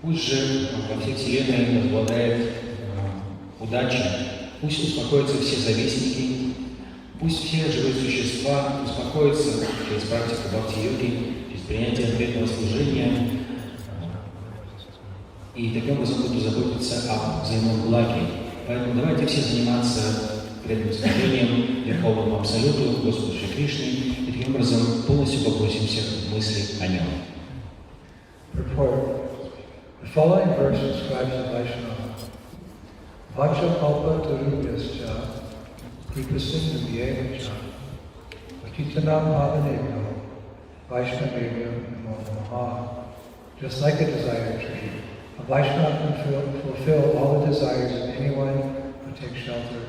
Пусть же во всей Вселенной возобладает удача, пусть успокоятся все завистники, пусть все живые существа успокоятся через практику бхакти-йоги, через принятие ответного служения, и таким образом будут заботиться о взаимном благе. Поэтому давайте все заниматься преданным служением Верховному Абсолюту, Господу Шри Кришне, и таким образом полностью погрузимся в мысли о нем. The following verse describes the Vaishnava. Vacha kalpa tarubhyascha kripasinduvyeva vachitanam bhavanebhyo Vaishnavebhyo namo namaha. Just like a desire tree, a Vaishnava can fulfill all the desires of anyone who takes shelter of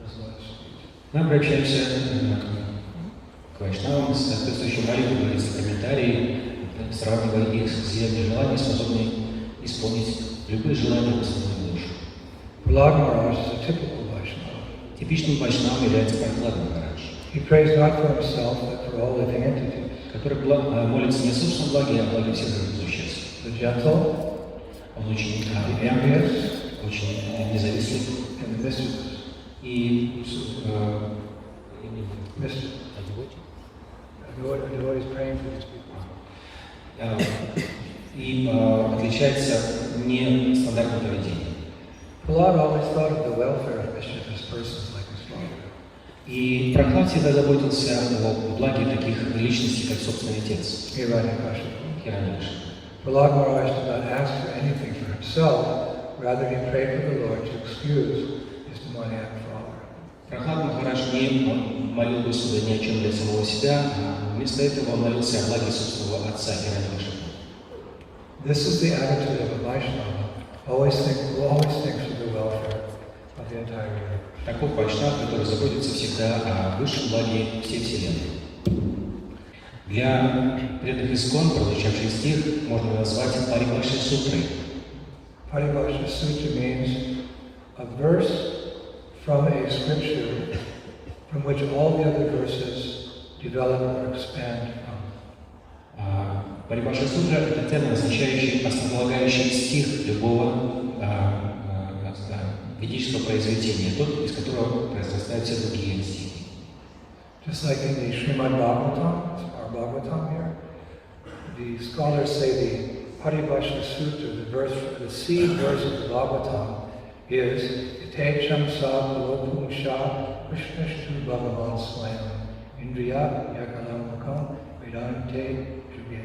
his lotus feet. Мы обращаемся к Вайшнавам с соответствующей молитвой, говорится в комментарии, сравнивая их с зелью желаний, способны исполнить любые желания высокой души. Prahlad Maharaj is a typical Vaishnava. Типичным вайшнавом является Прахлад Махарадж, He prays not for himself, but for all living entities. который молится не о собственном благе, а о благе всех живых существ. The gentle, Он очень the envious, очень независим and the mischievous. и A devotee is praying for these people. и отличается нестандартным поведением. Prahlad always thought of the welfare of mischievous persons like his father. И Прахлад всегда заботился о благе таких личностей, как собственный отец Hiranyakashipu. Хираньякшипу. Prahlad Maharaj did not ask for anything for himself, rather he prayed for the Lord to excuse his demoniac father. Прахлад Махарадж не молил Господа ни о чем для самого себя, а вместо этого он молился о благе собственного отца Хираньякшипу. This is the attitude of a Vaishnava, who always thinks of the welfare of the entire universe. Таков вайшнав, который заботится всегда о высшем благе всей Вселенной. Для преданных искон, прозвучавший стих, можно назвать Парибхашей сутрой. Paribhasha Sutra means a verse from a scripture from which all the other verses develop or expand from. Парибхаша сутра – это термин, означающий основополагающий стих любого ведического произведения, тот, из которого произрастают все другие стихи. Just like in the Srimad Bhagavatam, our Bhagavatam here, the scholars say the Paribhasha Sutra, the seed verse of the Bhagavatam, is Ite Chamsa Lopum Sha Krishnashtu Bhagavan Swayam Indriya Yakalamukam Vedante Jugye.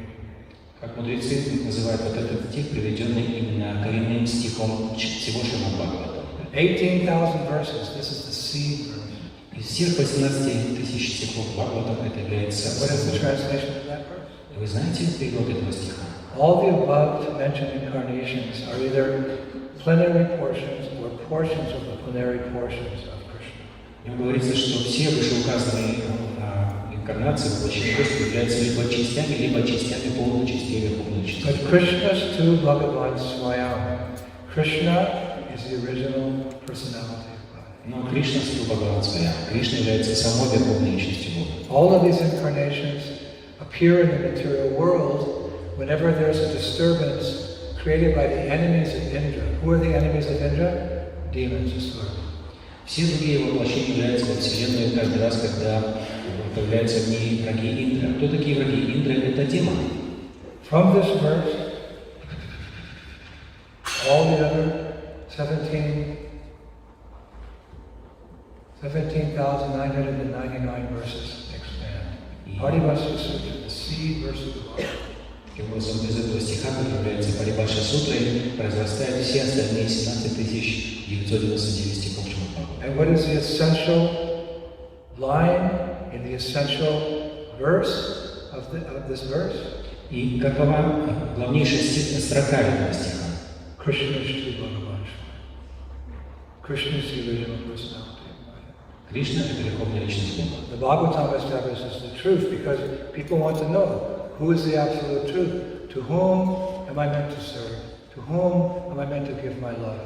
Как мудрецы называют вот этот стих, приведенный именно коренным стихом всего Шримад Бхагаватам. 18,000 verses, this is the seed verse. Из всех 18 тысяч стихов Бхагаватам это является... What is the translation of that verse? Вы знаете перевод этого стиха? All the above mentioned incarnations are either plenary portions or portions of the plenary portions of Krishna. В нем говорится, что все вышеуказанные инкарнации воплощения Господа являются либо частями полной частей Верховной Личности. But Krishna's to Bhagavan Swayam. Krishna is the original personality of God. Но Кришна стил Бхагаван Свами. Кришна является самой Верховной Личностью Бога. All of these incarnations appear in the material world whenever there's a disturbance created by the enemies of Indra. Who are the enemies of Indra? Demons, asura. Все другие воплощения являются во Вселенной каждый раз, когда появляются в ней враги Индры. Кто такие враги Индры? Это демоны. From this verse, all the other 17,999 verses expand. Paribhasha Sutra, the seed verse of the Bible. Таким образом, из этого стиха, который является Парибхаша сутрой, произрастают все остальные 17 999 стихов Шримад Бхагаватам. And what is the essential line in the essential verse of this verse? И какова главнейшая строка этого стиха? Krishna Shri Bhagavan. Krishna is the original personality. Кришна – это Верховная Личность Бога. The Bhagavatam establishes the truth because people want to know who is the absolute truth. To whom am I meant to serve? To whom am I meant to give my love?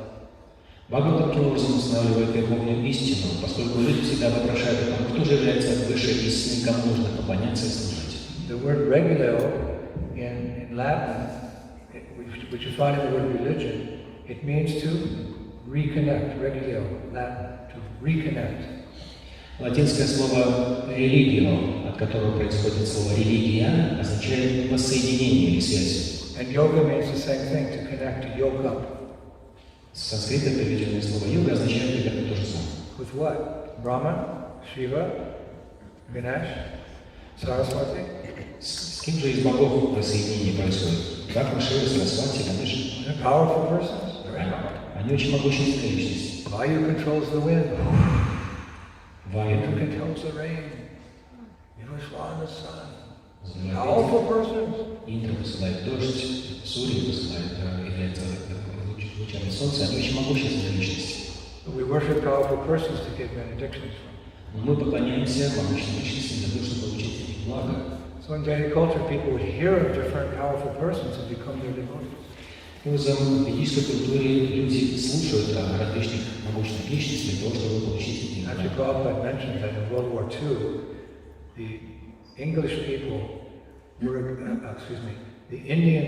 Бхагаватам таким образом устанавливает верховную истину, поскольку люди всегда вопрошают о том, кто же является высшей истиной, кому нужно поклоняться и служить. The word regulo in Latin, which you find in the word religion, it means to reconnect, regio, Latin, to reconnect. Латинское слово «религио», от которого происходит слово «религия», означает «воссоединение» или «связь». And yoga means the same thing, to connect, to yoke up. С санскрита переведенное слово «йога» означает примерно то же самое. With what? Brahma, Shiva, Ganesh, Saraswati? С кем же из богов воссоединение происходит? Брахма, Шива, Сарасвати, Ганеш. They're powerful persons. Они очень могущественные личности. Vayu controls the wind. Ваю Indra controls the rain. Vishwa the sun. Powerful persons. Индра посылает дождь, Сурья посылает, является лучами солнца. Они очень могущественные личности. But we worship powerful persons to get benedictions from. Но мы поклоняемся могущественным личностям для того, чтобы получить от них благо. So in Vedic culture, people would hear of different powerful persons and become their devotees. В ведической культуре люди слушают о различных могущественных личностях для того, чтобы получить от них Actually, благо. Prabhupada mentioned that in World War II, the English people were, the Indian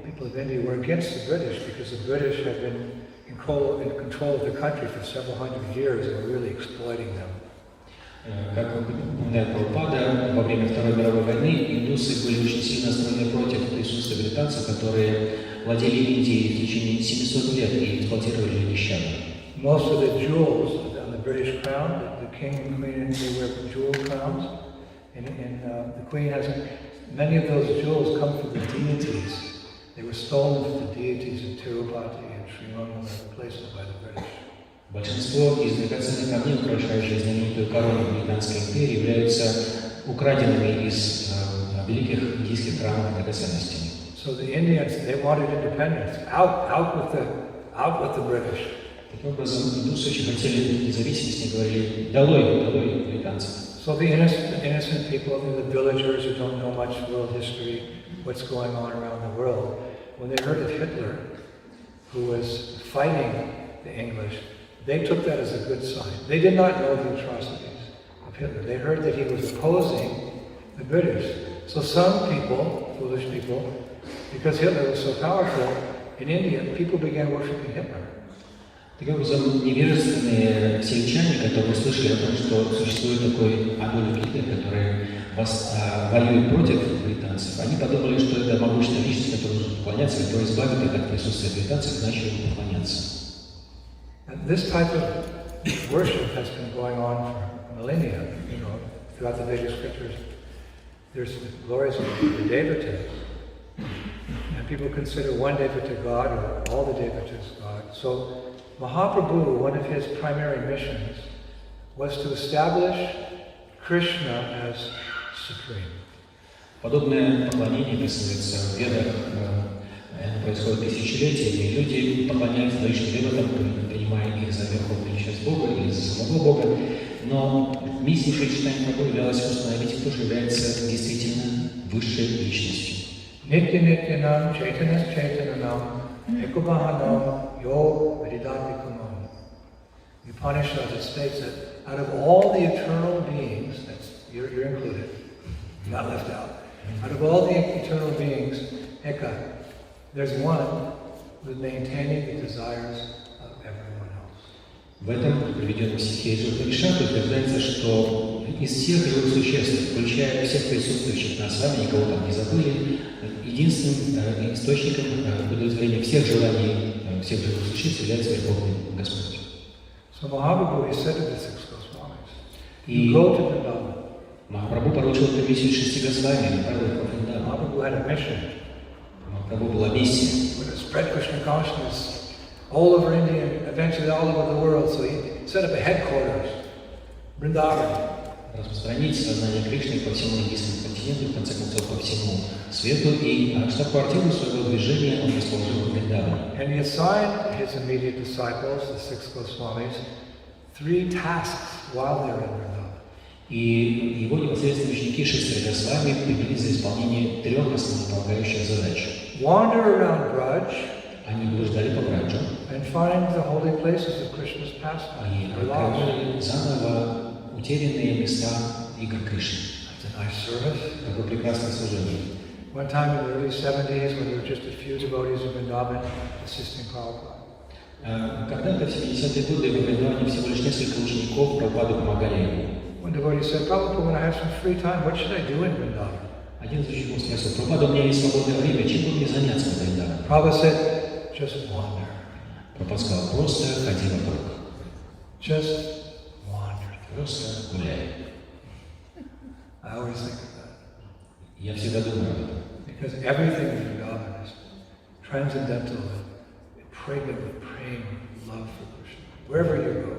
people of India were against the British because the British had been in control of the country for several hundred years and were really exploiting them. Как упоминает Прабхупада, во время Второй мировой войны индусы были очень сильно настроены против присутствия британцев, которые владели Индией в течение 700 лет и эксплуатировали ее нещадно. Most of the jewels on the British crown, the king and queen, they wear jewel crowns, and the queen has many of those jewels come from the deities. They were stolen from the deities in Tirupati and Srinagar and other places by the British. Большинство из драгоценных камней, украшающих знаменитую корону Британской империи, являются украденными из великих индийских храмов драгоценностями. So the Indians, they wanted independence. Out with the British. Таким образом, индусы очень хотели независимости и говорили: долой британцев. So the innocent people, the villagers who don't know much world history, what's going on around the world, when they heard of Hitler, who was fighting the English, they took that as a good sign. They did not know the atrocities of Hitler. They heard that he was opposing the British. So some people, foolish people, because Hitler was so powerful, in India, people began worshipping Hitler. Таким образом, невежественные сельчане, которые слышали о том, что существует такой Адольф Гитлер, который воюет против британцев, они подумали, что это могущественная личность, которой нужно поклоняться, которая избавит их от присутствия британцев, и начали ему поклоняться. And this type of worship has been going on for millennia, throughout the Vedic scriptures. There's the glories of the devatas. And people consider one devata God or all the devatas God. So Mahaprabhu, one of his primary missions, was to establish Krishna as supreme. Подобное поклонение присутствует в ведах, происходит тысячелетиями, и люди поклоняются различным деватам, принимая их за верховную личность Бога или за самого Бога. Но миссия Шри Чайтаньи Прабху являлась установить, кто же является действительно высшей личностью. Nitya-nityanam, chaitana-chaitananam, ekubhahanam, yo vedidatikumam. The Upanishad, it states that out of all the eternal beings, you're included, not left out. Out of all the eternal beings, Eka, there's one who's maintaining the desires of everyone else. В этом приведенном стихе из Упанишада утверждается, что из всех живых существ, включая всех присутствующих на с вами, никого там не забыли, единственным источником удовлетворения всех желаний всех живых существ является Верховный Господь. So Mahaprabhu, he said to the six Goswamis, you go to Vrindavan. Махапрабху поручил эту миссию 6 Госвами, направил их во Вриндаван. Mahaprabhu had a mission. Махапрабху была миссия. To spread Krishna consciousness all over India and eventually all over the world. So he set up a headquarters, Vrindavan. Распространить сознание Кришны по всему индийскому континенту, в конце концов, по всему свету. И штаб-квартиру своего движения он расположил в Вриндаване. And he assigned his immediate disciples, the six Goswamis, 3 tasks while they were in Vrindavan. И его непосредственные ученики 6 Госвами привелись за исполнение 3 основополагающих задач. Wander around Braj, они блуждали по Браджу and find the holy places of Krishna's pastime. И открывали заново утерянные места игр Кришны. That's a nice service. Какое прекрасное служение. One time in the early 70s, when there were just a few devotees in Vrindavan assisting Prabhupada. Когда-то в 70-е годы в Вриндаване всего лишь несколько учеников Прабхупады помогали ему. One devotee said, Prabhupada, when I have some free time, what should I do in Vrindavan? Один из учеников спросил: Прабхупада, у меня есть свободное время, чем бы мне заняться в Вриндаване? Prabhupada said, just wander. Прабхупада сказал: просто ходи вокруг. Just wander. Просто гуляй. I always think of that. Я всегда думаю об этом. Because everything in Vrindavan is transcendental, pregnant with praying, love for Krishna. Wherever you go.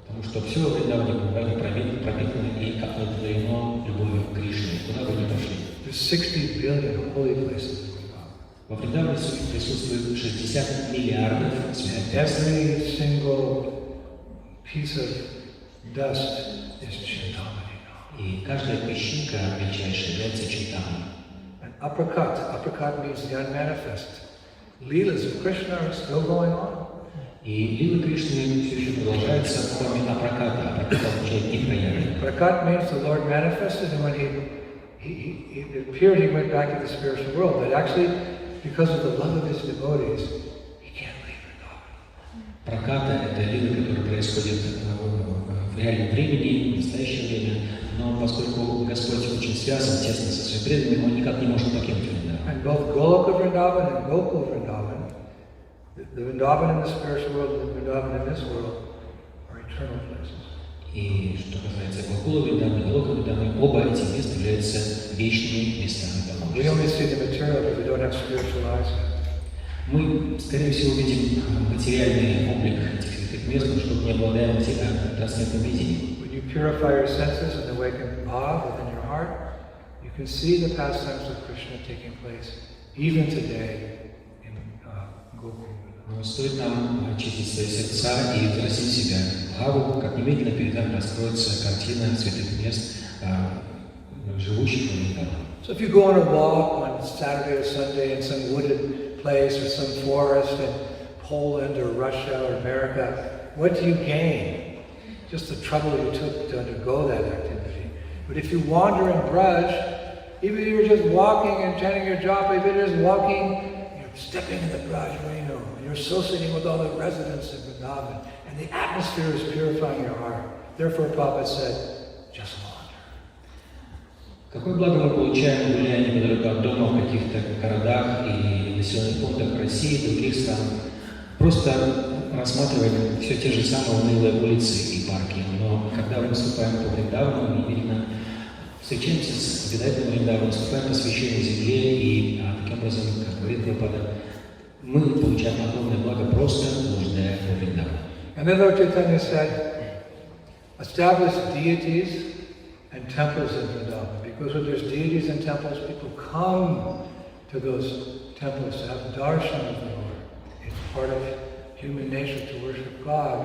Потому что все в Вриндаване буквально пропитано и оплодотворено любовью к Кришне, куда бы ни пошли. There's 60 billion holy places in Vrindavan. Во Вриндаване присутствует 60 миллиардов святых мест. Every single piece of dust is chintamani. И каждая песчинка мельчайшая является чинтамой. An uppercut means the unmanifest. Leelas of Krishna are still going on. И лила Кришны все еще продолжается, кроме апраката. Апраката означает непроявленный. Uppercut means the Lord manifested, and when he appeared, he went back to the spiritual world. But actually, because of the love of his devotees, he can't leave Vrindavan. Праката — это лила, которая происходит в реальном времени, в настоящее время. Но поскольку Господь очень связан тесно со своим преданным, он никак не может покинуть Вриндаван. And both Goloka Vrindavan and Gokul Vrindavan, the Vrindavan in the spiritual world and the Vrindavan in this world, are eternal places. И что касается Гокула Вриндавана и Голока Вриндавана, оба эти места являются вечными местами We домов. only see the material, but we don't have spiritual eyes. Мы, скорее всего, видим материальный облик этих святых мест, но чтобы не обладаем трансцендентным видением. When you purify your senses and awaken bhava within your heart, you can see the pastimes of Krishna taking place even today in Gokul. Но стоит нам очистить свои сердца и взрастить себя в бхаву, как немедленно перед нами раскроется картина святых мест, живущих в Вриндаване. So if you go on a walk on Saturday or Sunday in some wooded place or some forest in Poland or Russia or America, what do you gain? Just the trouble you took to undergo that activity. But if you wander in Braj, even if you're just walking and chanting your japa, if you're just walking, you're stepping in the Braj Renu, and you're associating with all the residents of Vrindavan, and the atmosphere is purifying your heart. Therefore, Prabhupada said, just wander. Какое благо мы получаем, гуляя неподалеку от дома в каких-то городах и населенных пунктах России и других стран, просто рассматриваем все те же самые унылые улицы и парки. Но когда мы выступаем по Вриндавану, мы именно встречаемся с обитателями Вриндавана, выступаем по священной земле, и таким образом, как говорит Прабхупада, мы получаем огромное благо, просто блуждая по Вриндавану. And then Lord Chaitanya said, establish deities and temples in Vrindavan. Because when there's deities and temples, people come to those temples to have darshan of the Lord. It's part of human nature to worship God.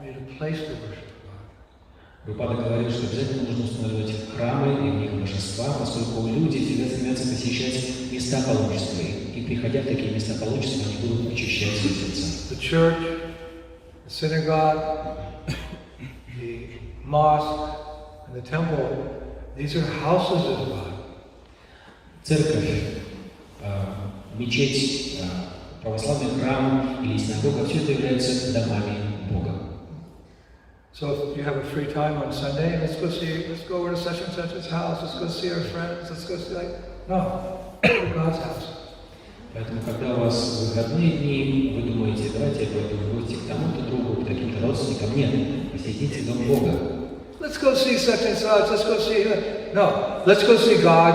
We need a place to worship God. Прабхупада говорит, что обязательно нужно устанавливать храмы и в них божества, поскольку люди всегда стремятся посещать места паломничества. И приходя в такие места паломничества, они будут очищать свои сердца. The church, the synagogue, the mosque, and the temple, these are houses of God. Церковь, мечеть, православный храм или синагога, все это является домами Бога. So if you have a free time on Sunday, let's go over to such and such's house, let's go see our friends, let's go see no, go to God's house. Поэтому, когда у вас выходные дни, вы думаете, давайте я пойду в гости к тому-то другу, к таким-то родственникам. Нет, посетите дом Бога. Let's go see such and such, let's go see no, let's go see God.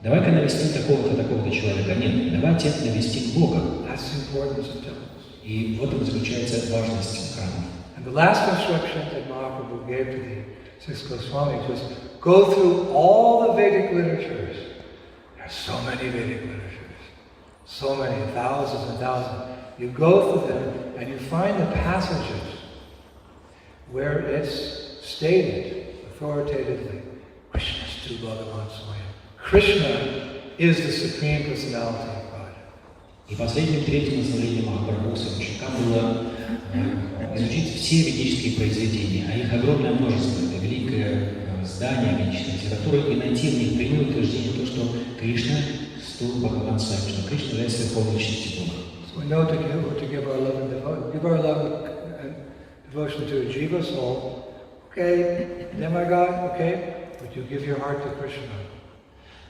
Давай-ка навестим такого-то, такого-то человека. Нет, давайте навестим Бога. That's the importance of temples. И в этом заключается важность храма. And the last instruction that Mahaprabhu gave to the six Goswamis was go through all the Vedic literatures. There are so many Vedic literatures, so many, thousands and thousands. You go through them and you find the passages where it's stated authoritatively, Krishnastu Bhagavan Swayam. Krishna is the Supreme Personality of God. И последним, третьим наставлением Махапрабху своим ученикам было изучить все ведические произведения, а их огромное множество. Это великое здания величественной литературы и найти в них прямое утверждение то, что Кришна, стул Бхагаван Свами, что Кришна является верховной личностью Бога. So we know to give our love and devotion to a jiva soul. Okay, demigod, okay, but you give your heart to Krishna.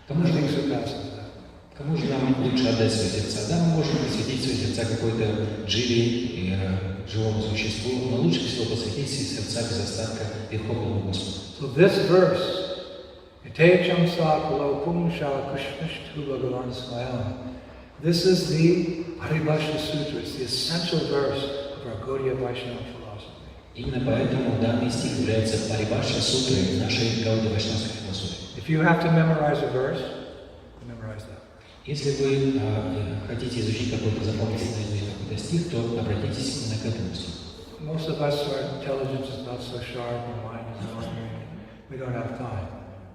Nothing surpasses that. Кому же нам лучше отдать свои сердца? Да, мы можем посвятить свои сердца какой-то дживе, живому существу, но лучше всего посвятить свои сердца без остатка Верховному Господу. So this verse, Itecham sa kalo pumsha krishnashtu bhagavan swayam. This is the Paribhasha Sutra. It's the essential verse of our Gaudiya Vaishnava philosophy. Именно поэтому данный стих является Парибхашей сутрой нашей Гаудия Вайшнавской философии. If you have to memorize a verse, memorize that. Если вы хотите изучить какой-то запомнительный какой-то стих, то обратитесь именно к этому стиху. Most of us, our intelligence is not so sharp, our mind is wandering, we don't have time.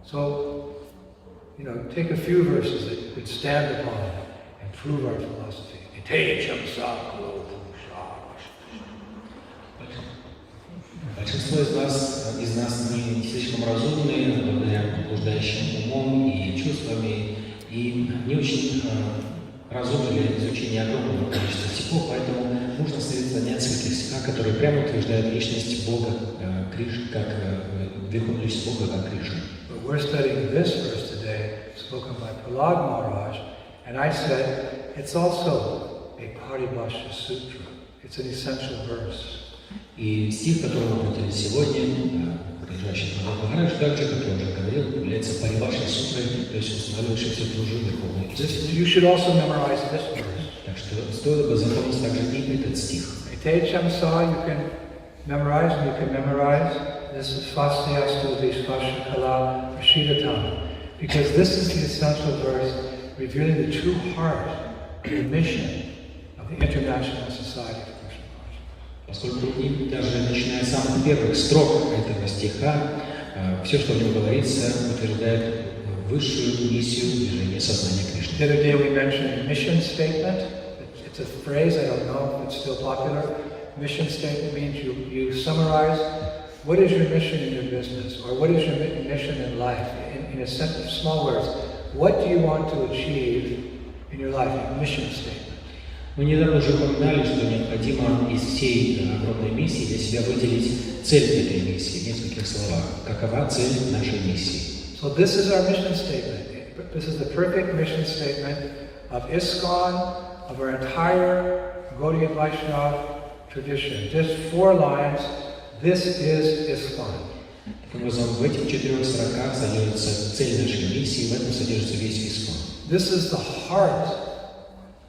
So, take a few verses that you could stand upon and prove our philosophy. Большинство из нас не слишком разумные, обладая блуждающим умом и чувствами, и не очень разумны для изучения огромного количества стихов, поэтому нужно остановиться на нескольких стихах, которые прямо утверждают личность Бога, как верховную личность Бога, как Кришна. We're studying this verse today, spoken by Prahlad Maharaj, and I said it's also a Paribhasha Sutra. It's an essential verse. И стих, который мы смотрели сегодня, принадлежащий Гуру Махараджа, также, как я уже говорил, является Парибхашей сутрой, то есть устанавливающей всю ту же верховную личность. You should also memorize this verse. Так что стоило бы запомнить также и этот стих. Itecham sa you can memorize, and you can memorize. This is Svastyastu Vishvashakala Rashidatam. Because this is the essential verse revealing the true heart of the mission of the International Society for Krishna Consciousness. Поскольку и даже начиная с самых первых строк этого стиха, все, что в нем говорится, утверждает высшую миссию движения сознания Кришны. The other day we mentioned mission statement. It's a phrase, I don't know if it's still popular. Mission statement means you summarize what is your mission in your business, or what is your mission in life, in a sense of small words. What do you want to achieve in your life? Your mission statement. Мы недавно уже упоминали, что необходимо из всей огромной миссии для себя выделить цель этой миссии в нескольких словах. Какова цель нашей миссии? So this is our mission statement. This is the perfect mission statement of ISKCON, of our entire Gaudiya Vaishnava tradition. Just 4 lines. This is ISKCON. Таким образом, в этих 4 строках содержится цель нашей миссии, в этом содержится весь ISKCON. This is the heart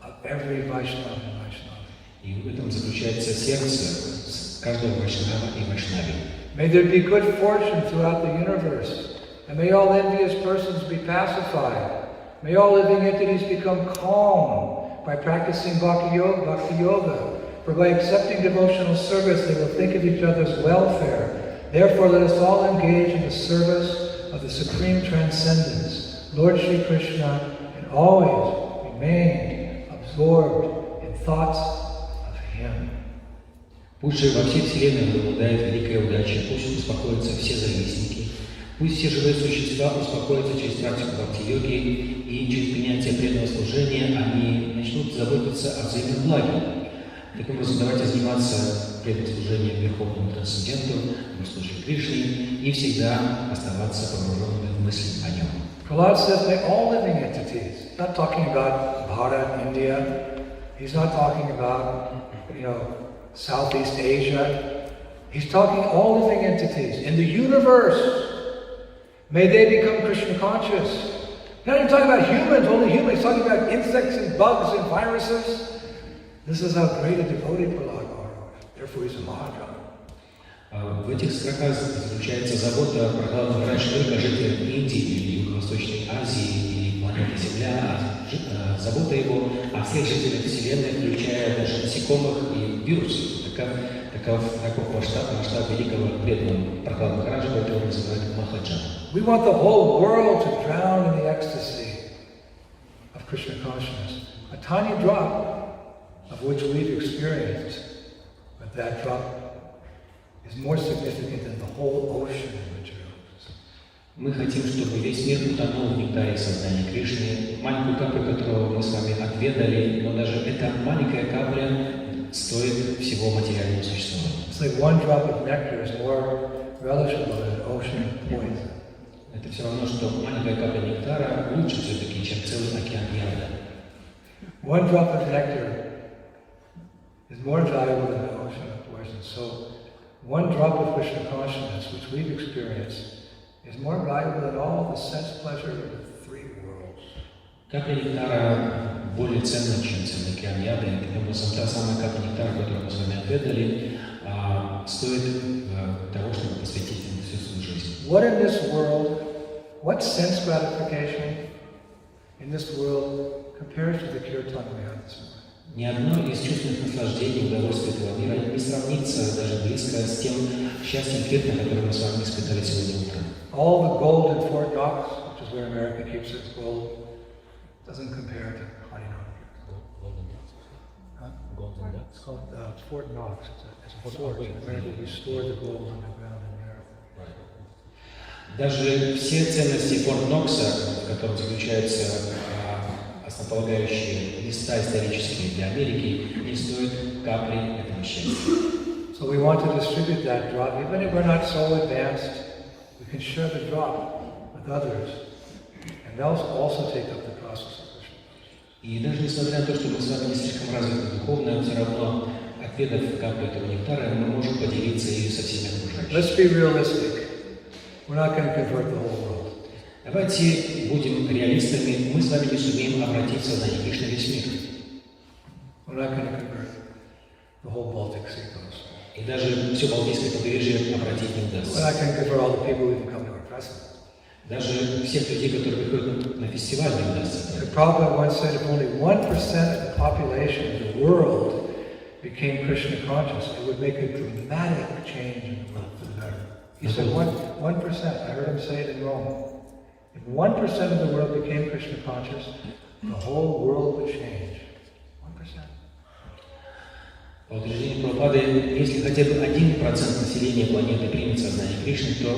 of every Vaishnava and Vaishnava. И в этом заключается сердце каждого Вайшнава и Вайшнави. May there be good fortune throughout the universe, and may all envious persons be pacified. May all living entities become calm by practicing bhakti yoga. For by accepting devotional service, they will think of each other's welfare. Therefore, let us all engage in the service of the Supreme Transcendence, Lord Shri Krishna, and always remain absorbed in thoughts of Him. Пусть же во всей Вселенной преобладает великая удача, пусть успокоятся все завистники, пусть все живые существа успокоятся через практику бхакти-йоги, и через принятие преданного служения они начнут заботиться о взаимном благе. Таким образом, давайте заниматься преданным служением Верховному Трансценденту, в случае Кришне, и всегда оставаться погруженными в мысли о Нем. Prahlad says they're all living entities. He's not talking about Bharat, India. He's not talking about, Southeast Asia. He's talking all living entities in the universe. May they become Krishna conscious. He's not even talking about humans, only humans. He's talking about insects and bugs and viruses. This is how great a devotee Prahlad Maharaj. Therefore he's a Mahajan. В этих строках заключается забота Прабхупады Махараджа не только о жителях Индии или Юго-Восточной Азии или планеты Земля, а забота его о всех жителях Вселенной, включая даже насекомых и вирусов. Таков масштаб великого преданного Прабхупады Махараджа, которого называют Махаджан. We want the whole world to drown in the ecstasy of Krishna consciousness. A tiny drop of which we've experienced, but that drop is more significant than the whole ocean of materials. Мы хотим, чтобы весь мир утонул в нектаре сознания Кришны, маленькую каплю которого мы с вами отведали, но даже эта маленькая капля стоит всего материального существования. It's like one drop of nectar is more relishable than an ocean of poison. Это все равно, что маленькая капля нектара лучше все-таки, чем целый океан яда. One drop of nectar is more valuable than an ocean of poison. So, one drop of Krishna consciousness, which we've experienced, is more valuable than all the sense pleasure of the three worlds. Капля нектара более ценна, чем целый океан яда, и таким образом та самая капля нектара, которую мы с вами отведали, стоит того, чтобы посвятить ему всю свою жизнь. What in this world, what sense gratification in this world compares to the kirtan we had this morning? Ни одно из чувственных наслаждений, удовольствия этого мира не сравнится даже близко с тем счастьем киртана, которое мы с вами испытали сегодня утром. All the gold in Fort Knox, which is where America keeps its gold, doesn't compare to harinama. It's called Fort Knox. It's a fort in America. We store the gold underground in America. Даже все ценности Форт Нокса, в котором заключаются основополагающие места исторические для Америки, не стоят капли этого счастья. So we want to distribute that drop, even if we're not so advanced. We can share the drop with others, and they'll also take up the process of Krishna. И даже несмотря на то, что мы с вами не слишком развиты духовно, все равно, отведав каплю этого нектара, мы можем поделиться ею со всеми окружающими. Let's be realistic. We're not going to convert the whole world. Давайте будем реалистами, мы с вами не сумеем обратить сознание Кришны весь мир. We're not going to convert the whole Baltic Sea coast. И даже все Балтийское побережье обратить не We're удастся. not going to convert all the people who come to our festival. Даже всех людей, которые приходят на фестиваль, не удастся. The Prabhupada once said if only 1% of the population of the world became Krishna conscious, it would make a dramatic change in the world for the better. He said 1%. I heard him say it in Rome. If 1% of the world became Krishna conscious, the whole world would change. 1%. По утверждению Прабхупады, если хотя бы 1% населения планеты примет сознание Кришны, то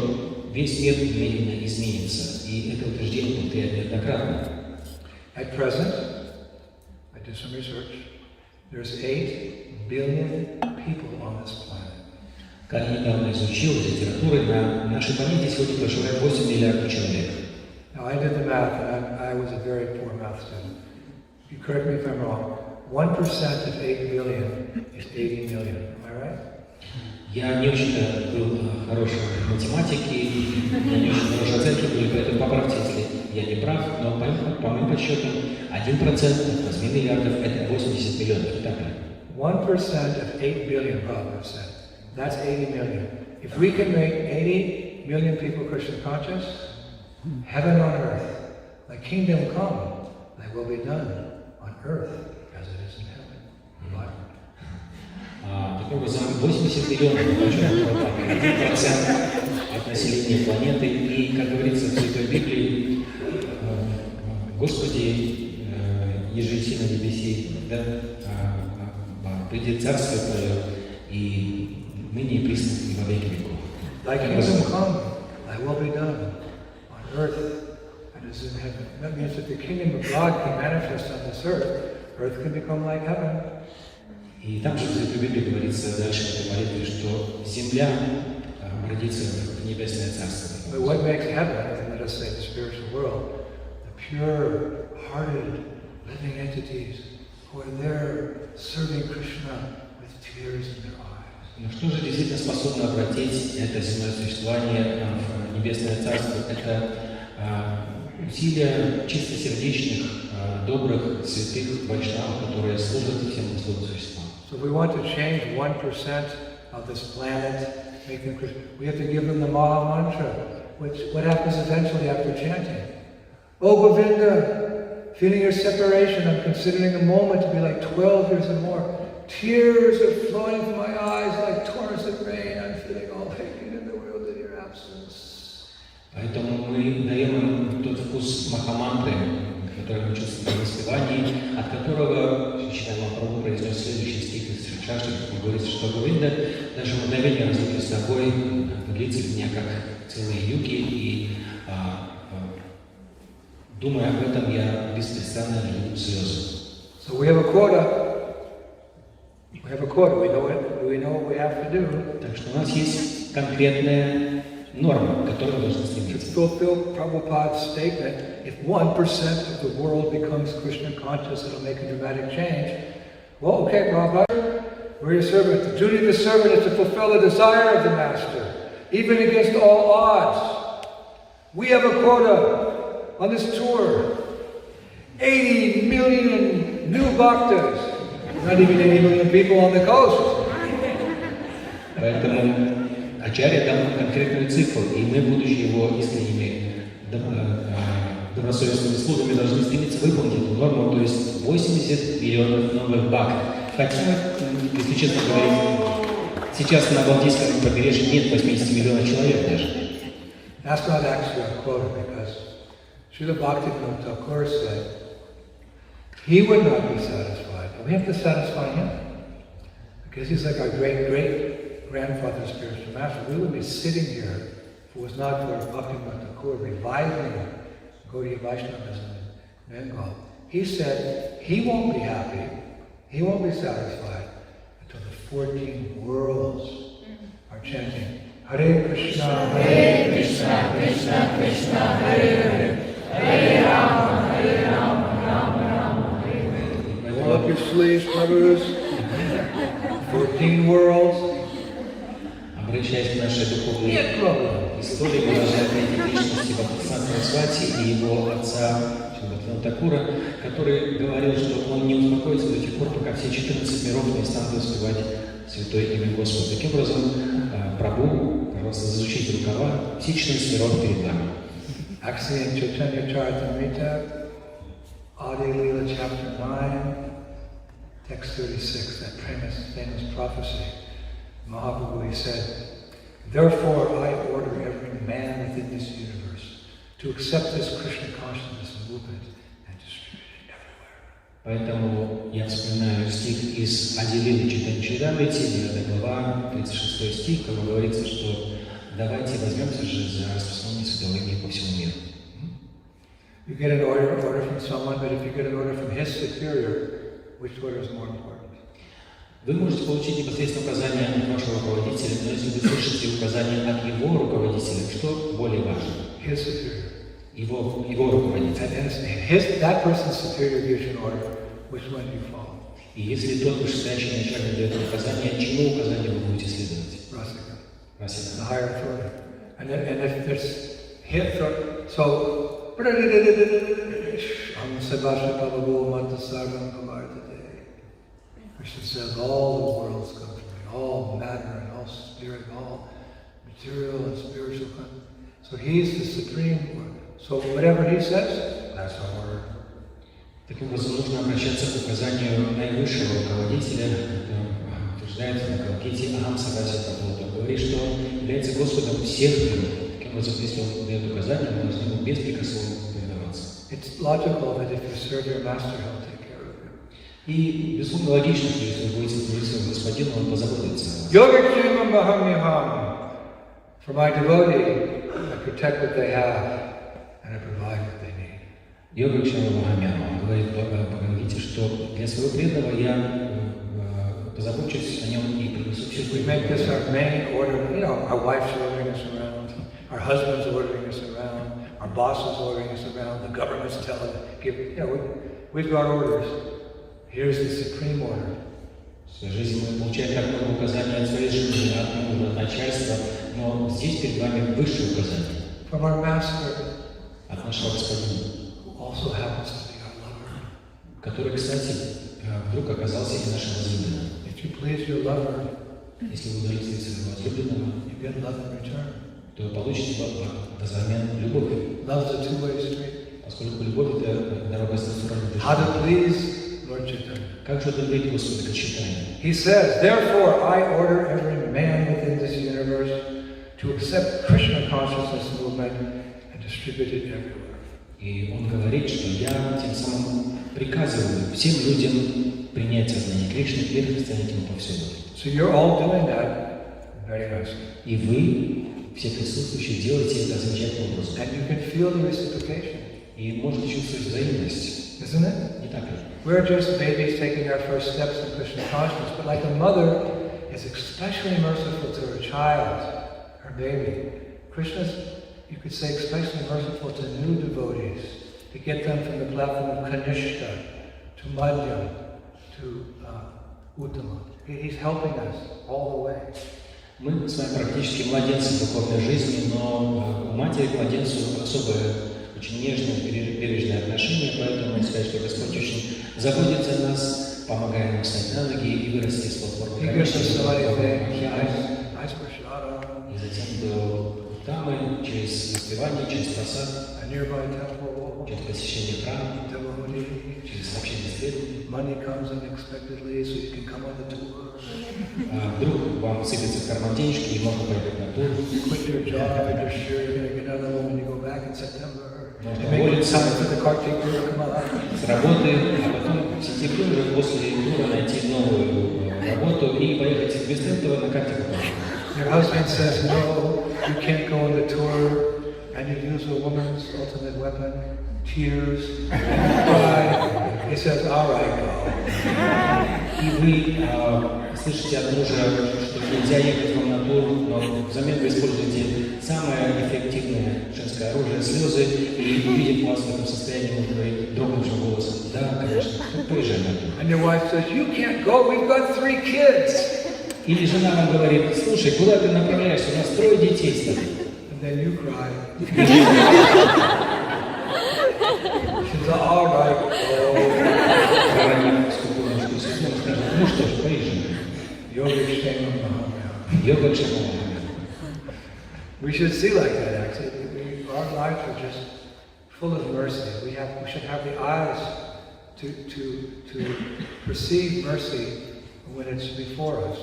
весь мир немедленно изменится. И это утверждение повторяет неоднократно. At present, I did some research, there's 8 billion people on this planet. Как я недавно изучил из литературы, на нашей планете сегодня проживает 8 миллиардов человек. Now I did the math, and I was a very poor math student. You correct me if I'm wrong. 1% of 8 billion is 80 million. Am I right? Я не очень был хорошим в математике, у меня не очень хорошие оценки были, поэтому поправьте, если я не прав, но по моим подсчетам 1% от 8 миллиардов – это 80 миллионов, не так ли? 1% of 8 billion, Prabhupada said. That's 80 million. If we can make 80 million people Krishna conscious, heaven on earth, thy kingdom come, thy will be done on earth as it is in heaven. Таким образом, 80 миллионов, 1% от населения планеты, и, как говорится в Святой Библии, Господи, ежеси на небеси, да, придет Царствие Твое, и ныне и присно и во веки веков. Thy kingdom come, thy will be done on earth as in heaven. That means that the kingdom of God can manifest on this earth. Earth can become like heaven. И также в Святой Библии говорится дальше в этой молитве, что земля родится в небесное царство. But what makes heaven, and let us say the spiritual world, the pure-hearted living entities who are there serving Krishna with tears in their eyes. Но что же действительно способно обратить это земное существование в небесное царство? Это усилия чистосердечных, добрых, святых вайшнавов, которые служат всем услугам существам. So if we want to change 1% of this planet, make them Krishna, we have to give them the Maha Mantra. What happens eventually after chanting? Oh Govinda, feeling your separation, I'm considering a moment to be like 12 years and more. Tears are flowing from my eyes like torrents of rain. I'm feeling all hated in the world in your absence. Поэтому мы даем им тот вкус махамантры, который мы чувствуем в воспевании, от которого Чайтанья Махапрабху произнес следующий стих из Шаштры, где говорится, что Говинда даже мгновение разлуки с тобой длится для меня как целые юги, и думая об этом, я беспрестанно лью слезы. So we have a quota. We have a quota. We know what we have to do. Так что у нас есть конкретная норма, к которой мы должны To стремиться. fulfill Prabhupada's statement, if 1% of the world becomes Krishna conscious, it'll make a dramatic change. Well, okay, Prabhupada, we're your servant. The duty of the servant is to fulfill the desire of the master, even against all odds. We have a quota on this tour. 80 million new bhaktas. Not even 80 million people on the coast. Поэтому Ачарья дал нам конкретную цифру, и мы, будучи его искренними добросовестными слугами, должны стремиться выполнить эту норму, то есть 80 миллионов новых бхактов. Хотя, если честно говорить, сейчас на Балтийском побережье нет 80 миллионов человек даже. That's not actually a quota, because Srila Bhaktivinoda Thakur said he would not be satisfied, but we have to satisfy him. Because he's like our great-grandfather spiritual master. We would be sitting here if it was not for Bhaktivinoda Thakur reviving Gaudiya Vaishnavism in Bengal. He said he won't be happy, he won't be satisfied until the 14 worlds are chanting Hare Krishna, Krishna, Krishna, Krishna, Hare Hare, Hare Rama, Hare Rama, Rama Rama, Hare Hare. Roll up your sleeves, Prabhus. 14 worlds. Обращаясь к нашей духовной истории, мы должны отметить личности Бхактисиddханта Сарасвати и его отца Шрила Такура, который говорил, что он не успокоится до тех пор, пока все 14 миров не станут воспевать святое имя Господа. Таким образом, Прабху, пожалуйста, засучите рукава, все 14 миров перед нами. Actually, in Chaitanya Charitamrita, Adi Lila chapter 9, text 36, that famous prophecy, Mahaprabhu, he said, "Therefore I order every man within this universe to accept this Krishna consciousness movement and distribute it everywhere." Поэтому я вспоминаю стих из Ади-лилы Чайтанья Чаритамрити, 9 глава, 36 стих, когда говорится, что давайте возьмемся же за распространение святого имени по всему миру. You get an order from someone, but if you get an order from his superior, which order is more important? Вы можете получить непосредственно указания от вашего руководителя, но если вы слышите указания от его руководителя, что более важно? His superior. Его руководитель. That person's superior gives you an order. Which one do you follow? И если тот вышестоящий начальник дает указание, чему указанию вы будете следовать? Rasika. Расика. The higher authority. And if there's hit, so Krishna says all the worlds come from me, all matter and all spirit, all material and spiritual. So he's the supreme one. So whatever he says, that's our order. Таким образом, нужно обращаться к указанию наивысшего руководителя, утверждается на Калките Ахам Сагасия Прабхупада, говорит, что он является Господом всех миров. Таким образом, если он дает указания, мы должны ему беспрекословно повиноваться. It's logical that if you serve your master, he'll take care of you. И, безусловно, логично, что если вы будете служить своему господину, он позаботится о вас. Yogakshemam Mahamyaham. For my devotee, I protect what they have and I provide what they need. Йогакшема Махамяна, он говорит Бхагавадгите, что для своего преданного я позабочусь о нем и принесу все, что We make this our main order. You know, our wife's ordering us around, our husband's ordering us around, our boss is ordering us around, the government's telling us, we've got orders. Here's the supreme order. В своей жизни мы получаем как много указаний от своей жены, от мужа, от начальства, но здесь перед вами высшее указание. From our master, от нашего господина, who also happens to be our lover. Который, кстати, вдруг оказался и нашим возлюбленным. If you please your lover, если вы удовлетворите своего возлюбленного, you get love in return. то вы получите взамен любовь. Love's a two-way street. Поскольку любовь — это дорога с двух сторон. How to please Lord Chaitanya. Как же удовлетворить Господа, как Чайтанью? He says, "Therefore I order every man within this universe to accept Krishna consciousness movement and distribute it everywhere." И он говорит, что я тем самым приказываю всем людям принять сознание Кришны и распространять его повсюду. So you're all doing that very nicely. И вы все присутствующие, делайте это замечательным образом. And you can feel the reciprocation. И можете чувствовать взаимность. Isn't it? Не так ли? We're just babies taking our first steps in Krishna consciousness, but like a mother is especially merciful to her child, her baby. Krishna's, you could say, especially merciful to new devotees, to get them from the platform of Kanishta to Madhyam to Uttama. He's helping us all the way. Мы с вами практически младенцы в духовной жизни, но у матери к младенцу особое, очень нежное, бережное отношение, поэтому можно сказать, что Господь очень заботится о нас, помогая нам встать на ноги и вырасти из платформы. И затем до Тамы, через воспевание, через просад, через посещение храма, через общение с преданными. Вдруг вам сыпется в карман денежки и можно поехать на тур. Можно уволиться с работы, а потом в сентябре уже после тура найти новую работу и поехать вместо этого на картику. Your husband says, no, you can't go on the tour, and you use a woman's ultimate weapon, tears, and cry. He says, all right, go. И вы слышите от мужа, что нельзя ехать вам на тур, но взамен вы используете самое эффективное женское оружие — слезы, и увидев вас в этом состоянии, может говорить дрогнувшим голосом: да, конечно, поезжай на тур. And your wife says, you can't go, we've got 3 kids. Или жена вам говорит: слушай, куда ты направляешься, у нас 3 детей с тобой. And then you cry. She's all right, Проронив скупую слезу, скажет: ну что ж, поезжай. Йога Кшема. We should see like that, actually. Our lives are just full of mercy. We should have the eyes to perceive mercy when it's before us.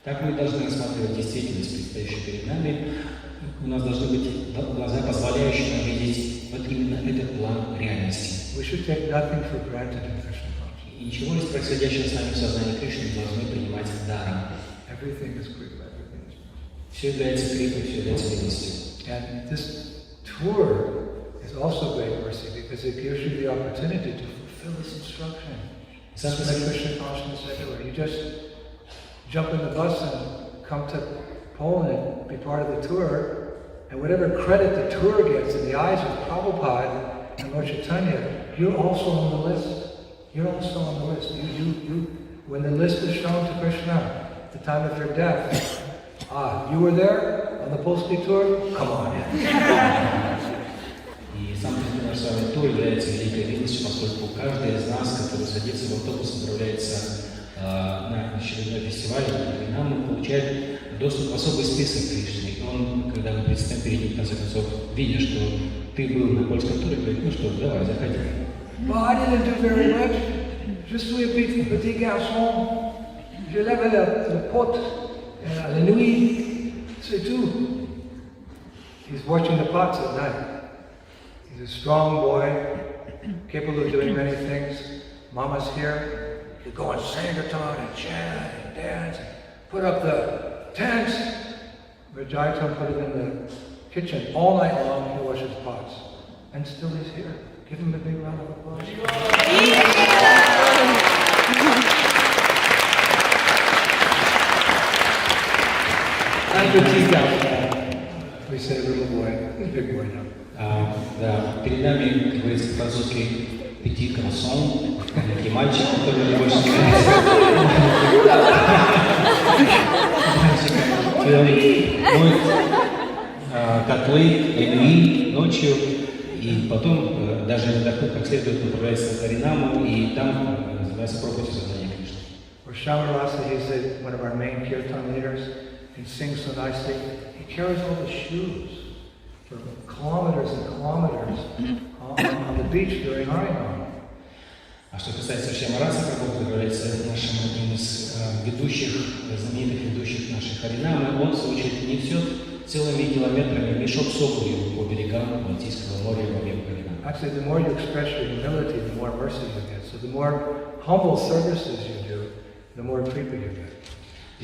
Так мы должны рассматривать действительность, предстоящую перед нами. У нас должны быть глаза, позволяющие нам видеть вот именно этот план реальности. We should take nothing for granted in Krishna consciousness. И ничего из происходящего с нами в сознании Кришны не должны принимать даром. Everything is Kripa, everything is mercy. Все является крипой, все является милостью. And this tour is also great mercy because it gives you the opportunity to fulfill this instruction. That's what Krishna consciousness everywhere. You just jump in the bus and come to Poland, be part of the tour, and whatever credit the tour gets in the eyes of Prabhupada and Lord Chaitanya, you're also on the list. You're also on the list. When the list is shown to Krishna at the time of your death, you were there on the Polski tour? Come on in. И сам наш с вами тур является великой милостью, поскольку каждый из нас, который садится в автобус, отправляется на очередной фестиваль, на харинаму, получает доступ в особый список Кришны. И он, когда мы предстоим перед ним, в конце концов, видя, что ты был на польском туре, говорит: ну что, давай, заходи. Well, I didn't do very much. Je suis petit garçon. Je lève le pot la nuit. C'est tout. He's watching the pots at night. He's a strong boy, capable of doing many things. Mama's here. You go and sing guitar and chant and dance and put up the tents. Vijayatma put him in the kitchen all night long. He washes pots. And still he's here. Give him a big round of applause. We say little boy, big boy now. Да, перед нами, как говорится по-французски, petit garçon, маленький мальчик, который не больше моет котлы и ночью, и потом даже иногда как следует направляется на харинаму, и там называется проповедь сознания Кришны. Or Shamarasa, he's one of our main kirtan leaders. He sings so nicely. He carries all the shoes for kilometers and kilometers on the beach during Harinam. А что касается Шамараса, Прабхупада является нашим одним из ведущих, знаменитых ведущих нашей харинамы, он, в свою очередь, несет целыми километрами мешок с обувью по берегам Балтийского моря во время харинамы. Actually, the more you express your humility, the more mercy you get. So the more humble services you do, the more kripa you get.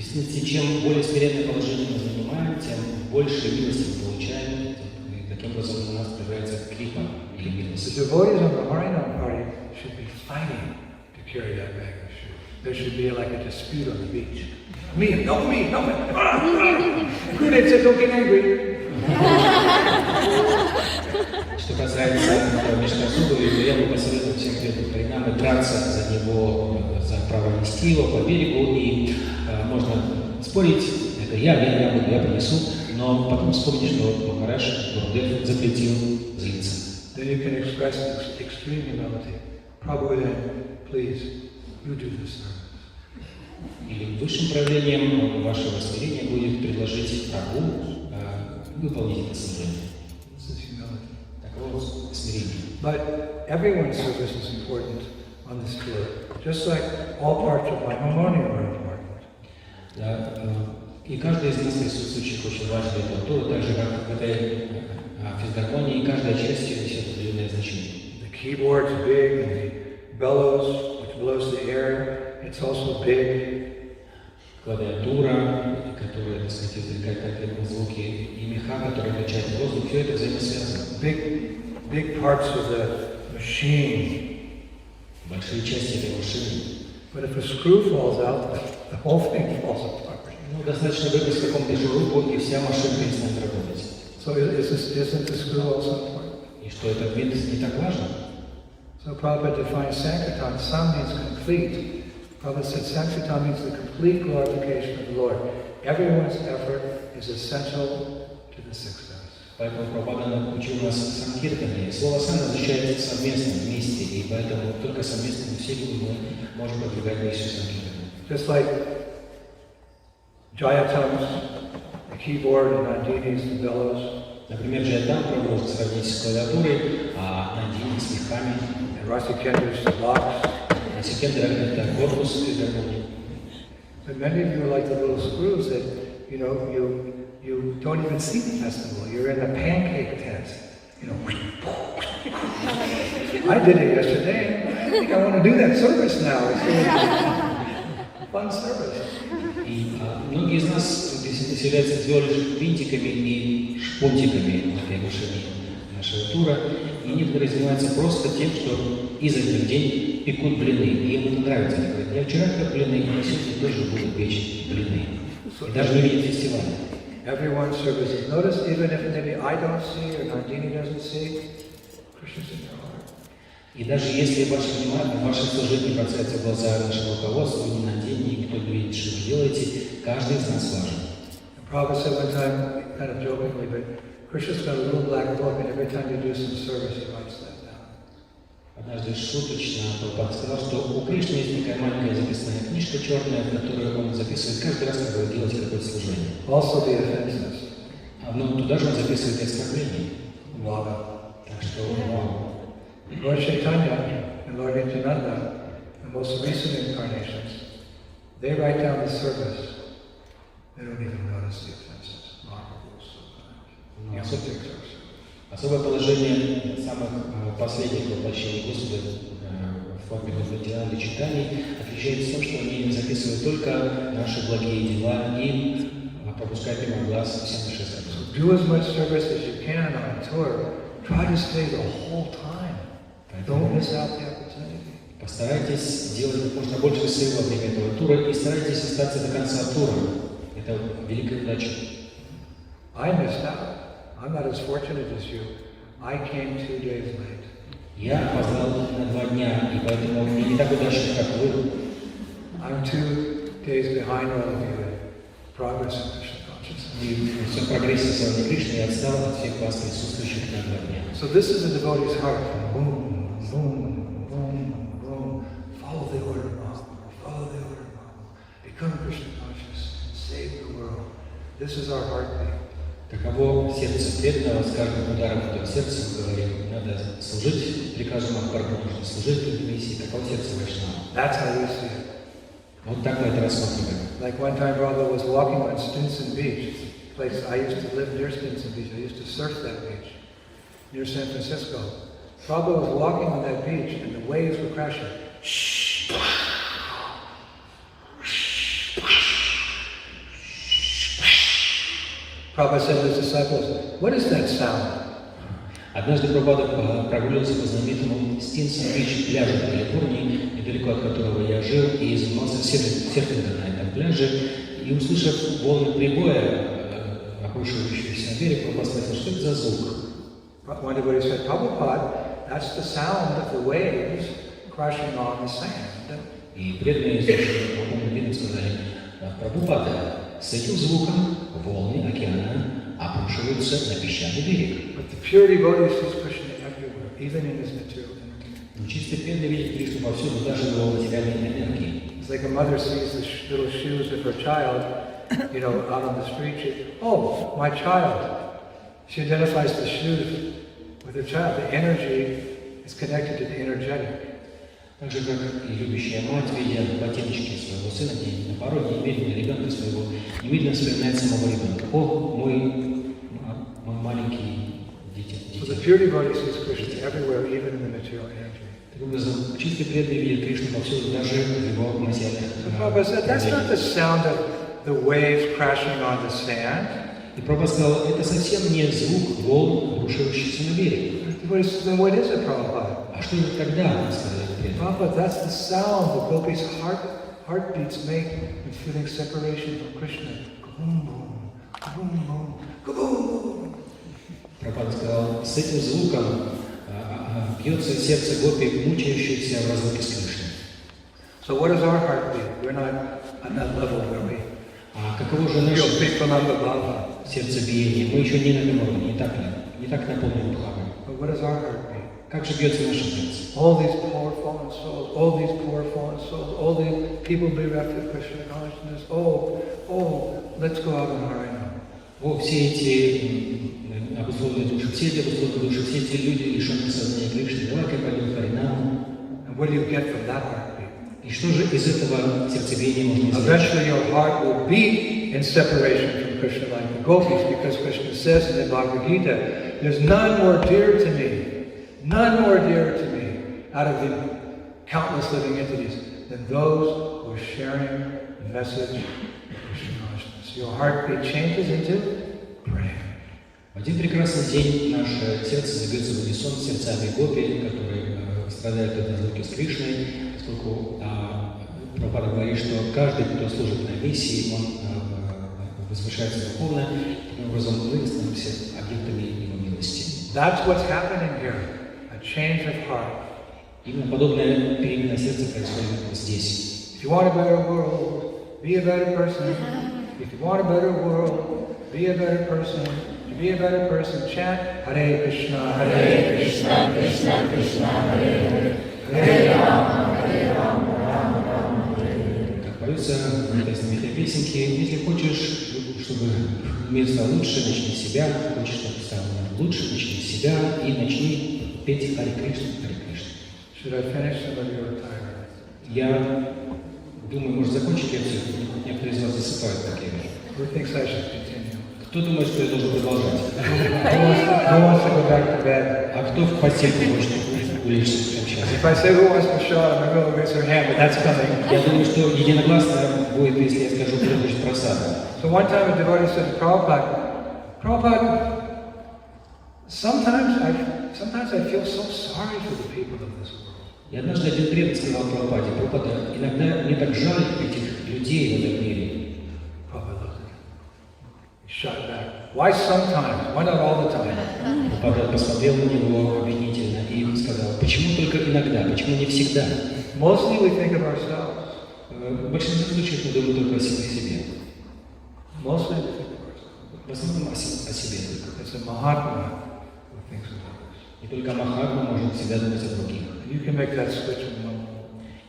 действительности, чем более смиренное положение мы занимаем, тем больше милости мы получаем, и таким образом у нас появляется крипа или милость. The devotees on the Harinam party should be fighting to carry that bag of shoes. There should be like a dispute on the beach. Me, no me, no me. Gurudev said, don't get angry. Что касается межкосугов, то я бы посоветовал всем преданным харинамы драться за него, за право нести его по берегу, и можно спорить, это я принесу, но потом вспомни, что Махарадж, Гурудев запретил злиться. Then you can express extreme humility. Prabhu, please, you do this service. Или высшим проявлением вашего смирения будет предложить Прабху выполнить это служение. Такого смирения. But everyone's service is important on this tour, just like all parts of my harmonium are important. Да, и каждый из нас присутствующих очень важен для этого тура, так же как в этой физгармонии, каждая часть несет определенное значение. The keyboard's big, and the bellows, which blows the air, it's also big. Клавиатура, которая, так сказать, извлекает конкретные звуки, и меха, которые качают воздух, все это взаимосвязано. Big parts of the machine. Большие части этой машины. But if a screw falls out, the whole thing falls apart. Ну, достаточно выпустить какому-то шурупу, и вся машина перестанет работать. So isn't the screw also important? И что этот винт не так важен? So Prabhupada defines Sankirtan. Sam means complete. Prabhupada said Sankirtan means the complete glorification of the Lord. Everyone's effort is essential to the success. Поэтому Прабхупада учил нас санкиртане. Слово «сан» означает совместно, вместе, и поэтому только совместно усилием мы можем продвигать миссию санкиртане. Just like Jayatams, the keyboard, and Nandinis, the bellows. Например, Джаятам можно сравнить с клавиатурой, а Нандини с мехами. And Rasikendra's the box. Расикендра — это корпус физгармонии. But many of you are like the little screws that, you don't even see the festival. You're in a pancake tent. I did it yesterday. I think I want to do that service now. It's really a fun service. И многие из нас действительно являются всего лишь винтиками и шпунтиками на этой машине нашего тура. И некоторые занимаются просто тем, что изо дня в день пекут блины. И им это нравится. Они говорят, я вчера пек блины, и на сегодня тоже буду печь блины. И даже не видят фестиваля. Everyone's service is noticed, even if maybe I don't see or Nandini doesn't see, Krishna's in your heart. И даже если ваше служение бросается в глаза нашего руководства, ни на день, никто не видит, что вы делаете, каждый из нас важен. Prabhupada said one time, kind of jokingly, but Krishna's got a little black book, and every time you do some service, he writes that down. Однажды шуточно Прабхупада сказал, что у Кришны есть такая маленькая записная книжка черная, в которой он записывает каждый раз, когда вы делаете какое-то служение. Also the offenses. Но туда же он записывает и оскорбления. Lava. Так что, вау. Lord Chaitanya and Lord Nityananda, the most recent incarnations, they write down the service. They don't even notice the offenses. Особое положение самых последних воплощений Господа в форме Нитянанды и читаний отличается тем, что они записывают только наши благие дела и пропускают мимо глаз все наши оскорбления. Do as much service as you can on tour. Try to stay the whole time. Don't miss out the opportunity. Постарайтесь делать как можно больше всего во время этого тура и старайтесь остаться до конца тура. Это великая удача. I missed out. I'm not as fortunate as you. I came 2 days late. Я опоздал на 2 дня, и поэтому не так удачно, как вы. I'm 2 days behind all of you in progress in Krishna consciousness. И в всем прогрессе Соединенных Кришны я отстал от всех вас присутствующих на 2 дня. So this is a devotee's heart. Boom, boom, boom, boom. Follow the order of Mahaprabhu. Follow the order of Mahaprabhu. Become Krishna conscious. Save the world. This is our heartbeat. Таково сердце преданного, с каждым ударом этого сердца мы говорим, надо служить приказу Махапрабху, нужно служить этой миссии, таково сердце Вайшнава. That's how we see it. Вот так мы это рассматриваем. Like one time Prabhupada was walking on Stinson Beach, place I used to live near Stinson Beach. I used to surf that beach near San Francisco. Prabhupada was walking on that beach and the waves were crashing. Prabhupada said to his disciples, "What is that sound?" Однажды Прабхупада прогуливался по знаменитому Стинсон-Бич пляжу в Калифорнии, недалеко от которого я жил, и занимался серфингом на этом пляже. И услышав волны прибоя, обрушивающиеся на берег, Прабхупада спросил, что это за звук? One devotee said, "Prabhupada, that's the sound of the waves crashing on the sand." И преданные слушатели сказали, Прабхупада, с этим звуком волны океана обрушиваются на песчаный берег. But the pure devotee sees Krishna everywhere, even in his material energy. Но чистый преданный видит Кришну повсюду, даже в его материальной энергии. It's like a mother sees the little shoes of her child, out on the street. Oh, my child. She identifies the shoes with her child. The energy is connected to the energetic. Так же, как и любящая мать, видя ботиночки своего сына, на пороге, немедленно ребенка своего, немедленно вспоминает самого ребенка. О, мой маленький дитя. So the pure devotee sees Krishna everywhere, even in the material energy. Таким образом, чистый преданный видит Кришну повсюду, даже в его материальных. So Prabhupada said, that's not the sound of the waves crashing on the sand. И Прабхупада сказал, это совсем не звук волн, обрушивающихся на берег. Then what is it, Prabhupada? А что это тогда, сказали преданные? Prabhupada, that's the sound the gopis' heartbeats make when feeling separation from Krishna. Kaboom, boom, kaboom, boom, kaboom, boom. Прабхупада сказал, с этим звуком бьется сердце гопи, мучающееся в разлуке с Кришной. So what is our heartbeat? We're not on that level where we А каково же наше сердцебиение? Мы еще не на этом уровне, не так наполнены духовным. But what is our heartbeat? Как же бьется наше сердце? All these poor fallen souls, all these people bereft of Krishna consciousness. Oh, let's go out on harinam. Все эти обусловленные души, все эти люди, лишенные сознания Кришны, давай-ка пойдем в харинаму. And what do you get from that heartbeat? И что же из этого сердцебиения можно извлечь? Eventually your heart will beat in separation from Krishna like the gopis, because Krishna says in the Bhagavad Gita, there's none more dear to me out of the countless living entities than those who are sharing the message of Krishna consciousness. Your heartbeat changes into prayer. В один прекрасный день наше сердце забьется в унисон с сердцами гопи, которые страдают от разлуки с Кришной, поскольку Прабхупада говорит, что каждый, кто служит на миссии, он возвышается духовно, таким образом мы становимся объектами его милости. That's what's happening here, a change of heart. Именно подобная перемена сердца происходит здесь. If you want a better world, be a better person. If you want a better world, be a better person. To be a better person, chant Hare Krishna, Hare Krishna, Krishna Krishna, Hare Hare, Hare Rama, Hare Rama, Rama Rama, Hare. Как поются в этой знаменитой песенке, если хочешь, чтобы мир стал лучше, начни с себя. Хочешь, чтобы стал лучше, начни с себя и начни петь Харе Кришна, Харе Кришна. Should I finish or will you retire? Я думаю, может закончить лекцию. Некоторые из вас засыпают, как я вижу. Who thinks I should continue? Кто думает, что я должен продолжать? Who wants to go back to bed? А кто в постельку хочет улечься прямо сейчас? If I say who wants to show up, everyone will raise their hand, but that's coming. Я думаю, что единогласно будет, если я скажу, кто хочет просада. So one time a devotee said to Prabhupada, sometimes I feel so sorry for the people of this world. И однажды один преданный сказал Прабхупаде, Прабхупада, иногда мне так жаль этих людей в этом мире. Prabhupada looked at him. He shot back. Why sometimes? Why not all the time? Прабхупада посмотрел на него обвинительно и сказал, почему только иногда, почему не всегда? Mostly we think of ourselves. В большинстве случаев мы думаем только о себе. Mostly we think of ourselves. В основном о себе только. It's a Mahatma who thinks of others. И только Махатма может всегда думать о других. You can make that switch in one.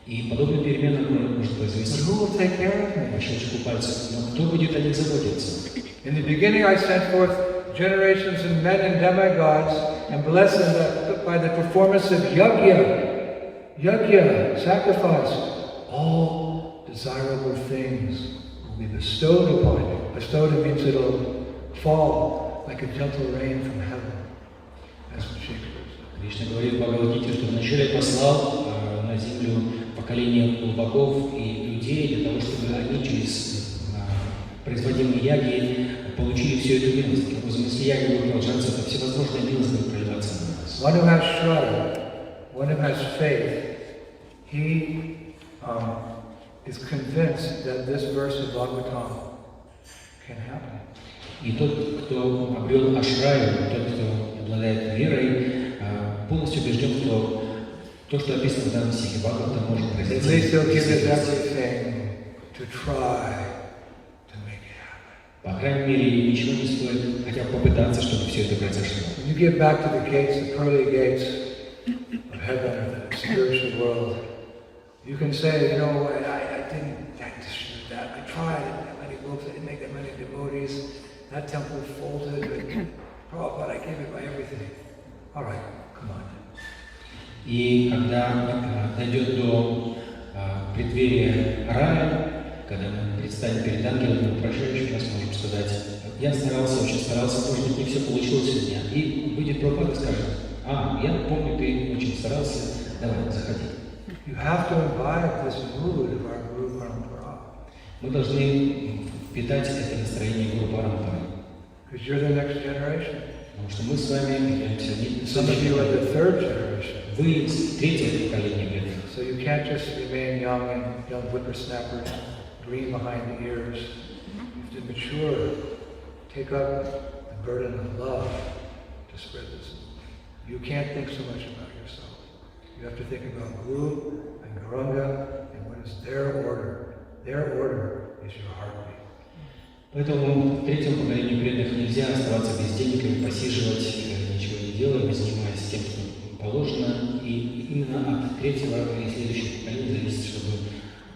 И подобную перемену может произвести But who will take care of me? по щелчку пальцев. Но кто будет о них заботиться? In the beginning I sent forth generations of men and demigods and blessed them by the performance of yajna, sacrifice. All desirable things will be bestowed upon you. Bestowed means it'll fall like a gentle rain from heaven. That's what Shakespeare said. Кришна говорит в Бхагавад-гите, что вначале послал на землю поколение богов и людей для того, чтобы они через производимые яги получили всю эту милость. Таким образом, если яги будут продолжаться, то всевозможные милость будет проливаться на нас. One who has Shraddha, one who has faith, he is convinced that this verse of Bhagavatam can happen. И тот, кто обрел ашраю, тот, кто обладает верой, полностью убежден, что то, что описано в данном стихе Бхагавата, может произойти. По крайней мере, ничего не стоит хотя бы попытаться, чтобы все это произошло. When you get back to the gates, the pearly gates of heaven or the spiritual world, you can say, you know, I didn't do that. I tried. Many books, I didn't make that many devotees. That temple folded. And Prabhupada, I gave it my everything. All right, come on. И когда дойдет до преддверия рая, когда мы предстанем перед ангелами, упрашивающим нас, можем сказать, я старался, очень старался, может быть, не все получилось у меня. И выйдет Прабхупада и скажет, я помню, ты очень старался, давай, заходи. You have to imbibe this mood of our Guru Parampara. Мы должны питать это настроение Гуру Парампары. Because you're the next generation. Потому что мы с вами являемся Some of you are the third generation. Вы третье поколение преданных. So you can't just remain young and young whippersnappers, green behind the ears. You have to mature, take up the burden of love to spread this. You can't think so much about yourself. You have to think about Guru and Gauranga and what is their order. Their order is your heartbeat. Поэтому в третьем поколении преданных нельзя оставаться бездельниками, посиживать, ничего не делая, занимаясь тем, что положено. И именно от третьего и следующего поколения зависит, чтобы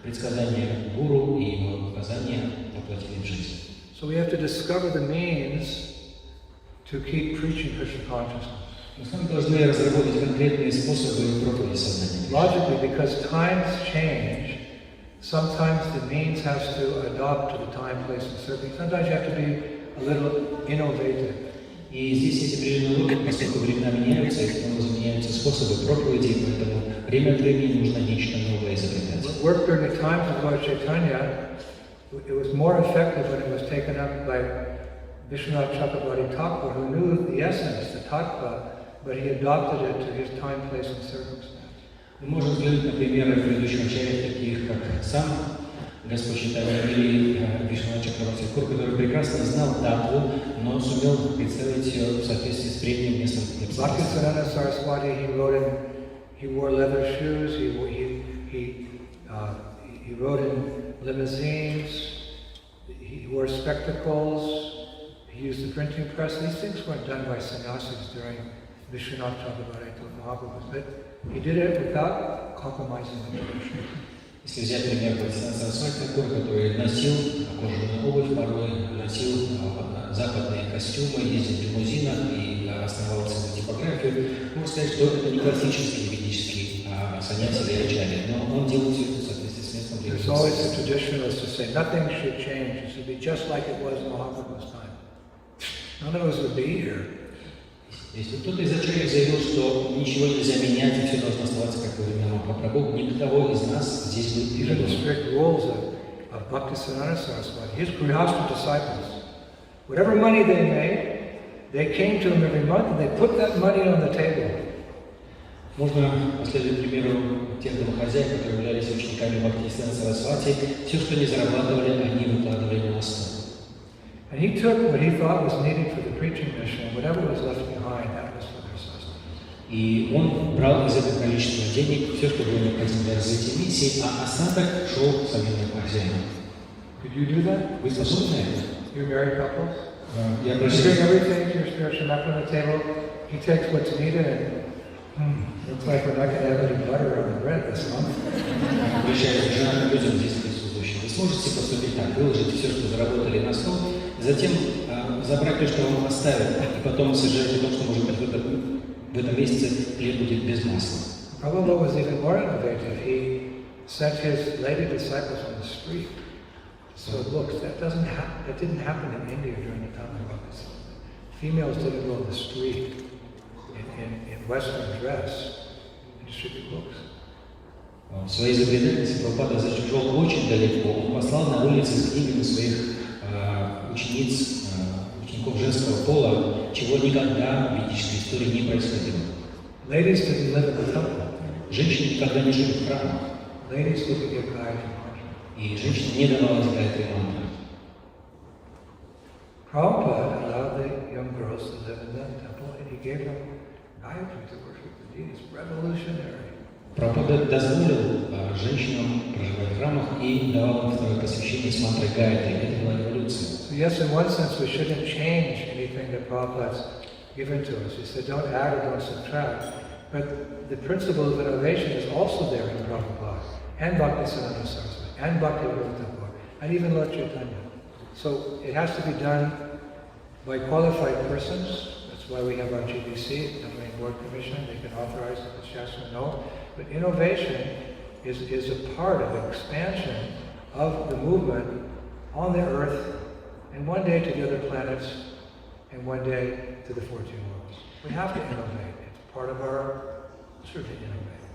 предсказания гуру и его указания воплотили в жизнь. So we have to discover the means to keep preaching Krishna consciousness. Мы с вами должны разработать конкретные способы проповеди сознания. Logically, because times change, sometimes the means has to adopt to the time, place, and circumstance. Sometimes you have to be a little innovative. И здесь есть определенный логика, поскольку времена меняются, и снова меняются способы проповеди, поэтому время от времени нужно нечто новое изобретать. Work during the times of Lord Chaitanya, it was more effective when it was taken up by Vishwanath Chakravarti Thakur, who knew the essence, the tattva, but he adopted it to his time, place, and circumstance. Мы можем взглянуть на примеры предыдущих учений, таких как сам Господь Чайтанья или Вишванат Чакраварти Тхакур, который прекрасно знал татву, но сумел представить ее в соответствии с древним местом обстоятельств. Bhaktisiddhanta Saraswati, he wore leather shoes, he rode in limousines, he wore spectacles, he used the printing press. These things weren't done by sannyasis during Vishwanath Chakravarti Mahaprabhu, but he did it without compromising the tradition. Если взять пример Бхактисиддханта Сарасвати Тхакура, который носил кожаную обувь, порой носил западные костюмы, ездил в лимузинах и основал целую типографию, можно сказать, что это не классический ведический саньяси или ачарья, но он делал все это в соответствии с местом древним. There's always a traditionalist to say nothing should change. It should be just like it was in Mahaprabhu's time. None of us would be here. Если кто-то из ачарьев заявил, что ничего нельзя менять, и все должно оставаться как во времена Махапрабху, никого из нас здесь будет не These are the было. strict rules of Bhaktisiddhanta Saraswati. His Grihastha disciples, whatever money they made, they came to him every month and they put that money on the table. Можно последовать примеру тех домохозяек, которые являлись учениками Бхактисиддханта Сарасвати. Все, что не зарабатывали, они выкладывали на стол. And he took what he thought was needed for the preaching mission, and whatever was left behind, that was for their sustenance. И он брал из этого количества денег все, что было необходимо для развития миссии, а остаток шел самим хозяинам. Could you do that? Вы способны на это? You married couples? Я You bring обращаюсь. everything to your spiritual map on the table. He takes what's needed and looks like we're not going to have any butter on the bread this month. Обращаюсь к женатым людям здесь присутствующим. Вы сможете поступить так, выложить все, что заработали на стол, затем забрать то, что вам оставят, и потом сожалеть о том, что, может быть, в этом месяце хлеб будет без масла. Prabhupada was even more innovative. He sent his lady disciples on the street. So look, that didn't happen in India during the time of Bhakti. Females didn't go on the street in Western dress and distribute books. В своей изобретательности Прабхупада зашел очень далеко. Он послал на улице с книгами своих учеников женского пола, чего никогда в ведической истории не происходило. Ladies didn't live in the temple. Женщины никогда не жили в храмах. Ladies didn't get Gayatri mantra. И женщинам не давалось Гайатри мантра. Prabhupada allowed the young girls to live in the temple, and he gave them Gayatri to worship the deities. Revolutionary. Прабхупада дозволил женщинам проживать в храмах и давал им второе посвящение с мантрой Гайатри. Это была революция. So yes, in one sense, we shouldn't change anything that Prabhupada's given to us. He said, don't add or don't subtract. But the principle of innovation is also there in Prabhupada, and Bhaktisiddhanta Saraswati, and Bhakti-Vedanta Thakur, and even Lord Chaitanya. So it has to be done by qualified persons. That's why we have our GBC, Governing Board Commission. They can authorize the Shastra note. But innovation is a part of the expansion of the movement on the earth, and one day to the other planets, and one day to the 14 worlds. We have to innovate. It's part of our to innovate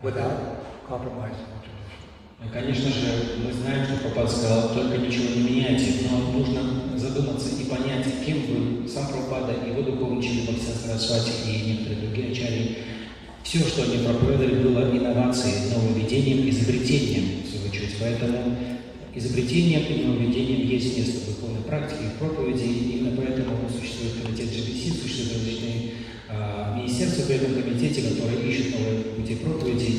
without compromising the tradition. Конечно же, мы знаем, что Прабхупада сказал, только ничего не меняйте, но нужно задуматься и понять, кем был сам Прабхупада, его духовный учитель Бхактисиддханта Сарасвати и некоторые другие ачарьи. Все, что они проповедовали, было инновацией, нововведением, изобретением, в свою очередь. Поэтому изобретением и нововведением есть место в духовной практике и в проповеди. Именно поэтому существует комитет GBC, существуют различные министерства при этом комитете, которые ищут новые пути проповеди.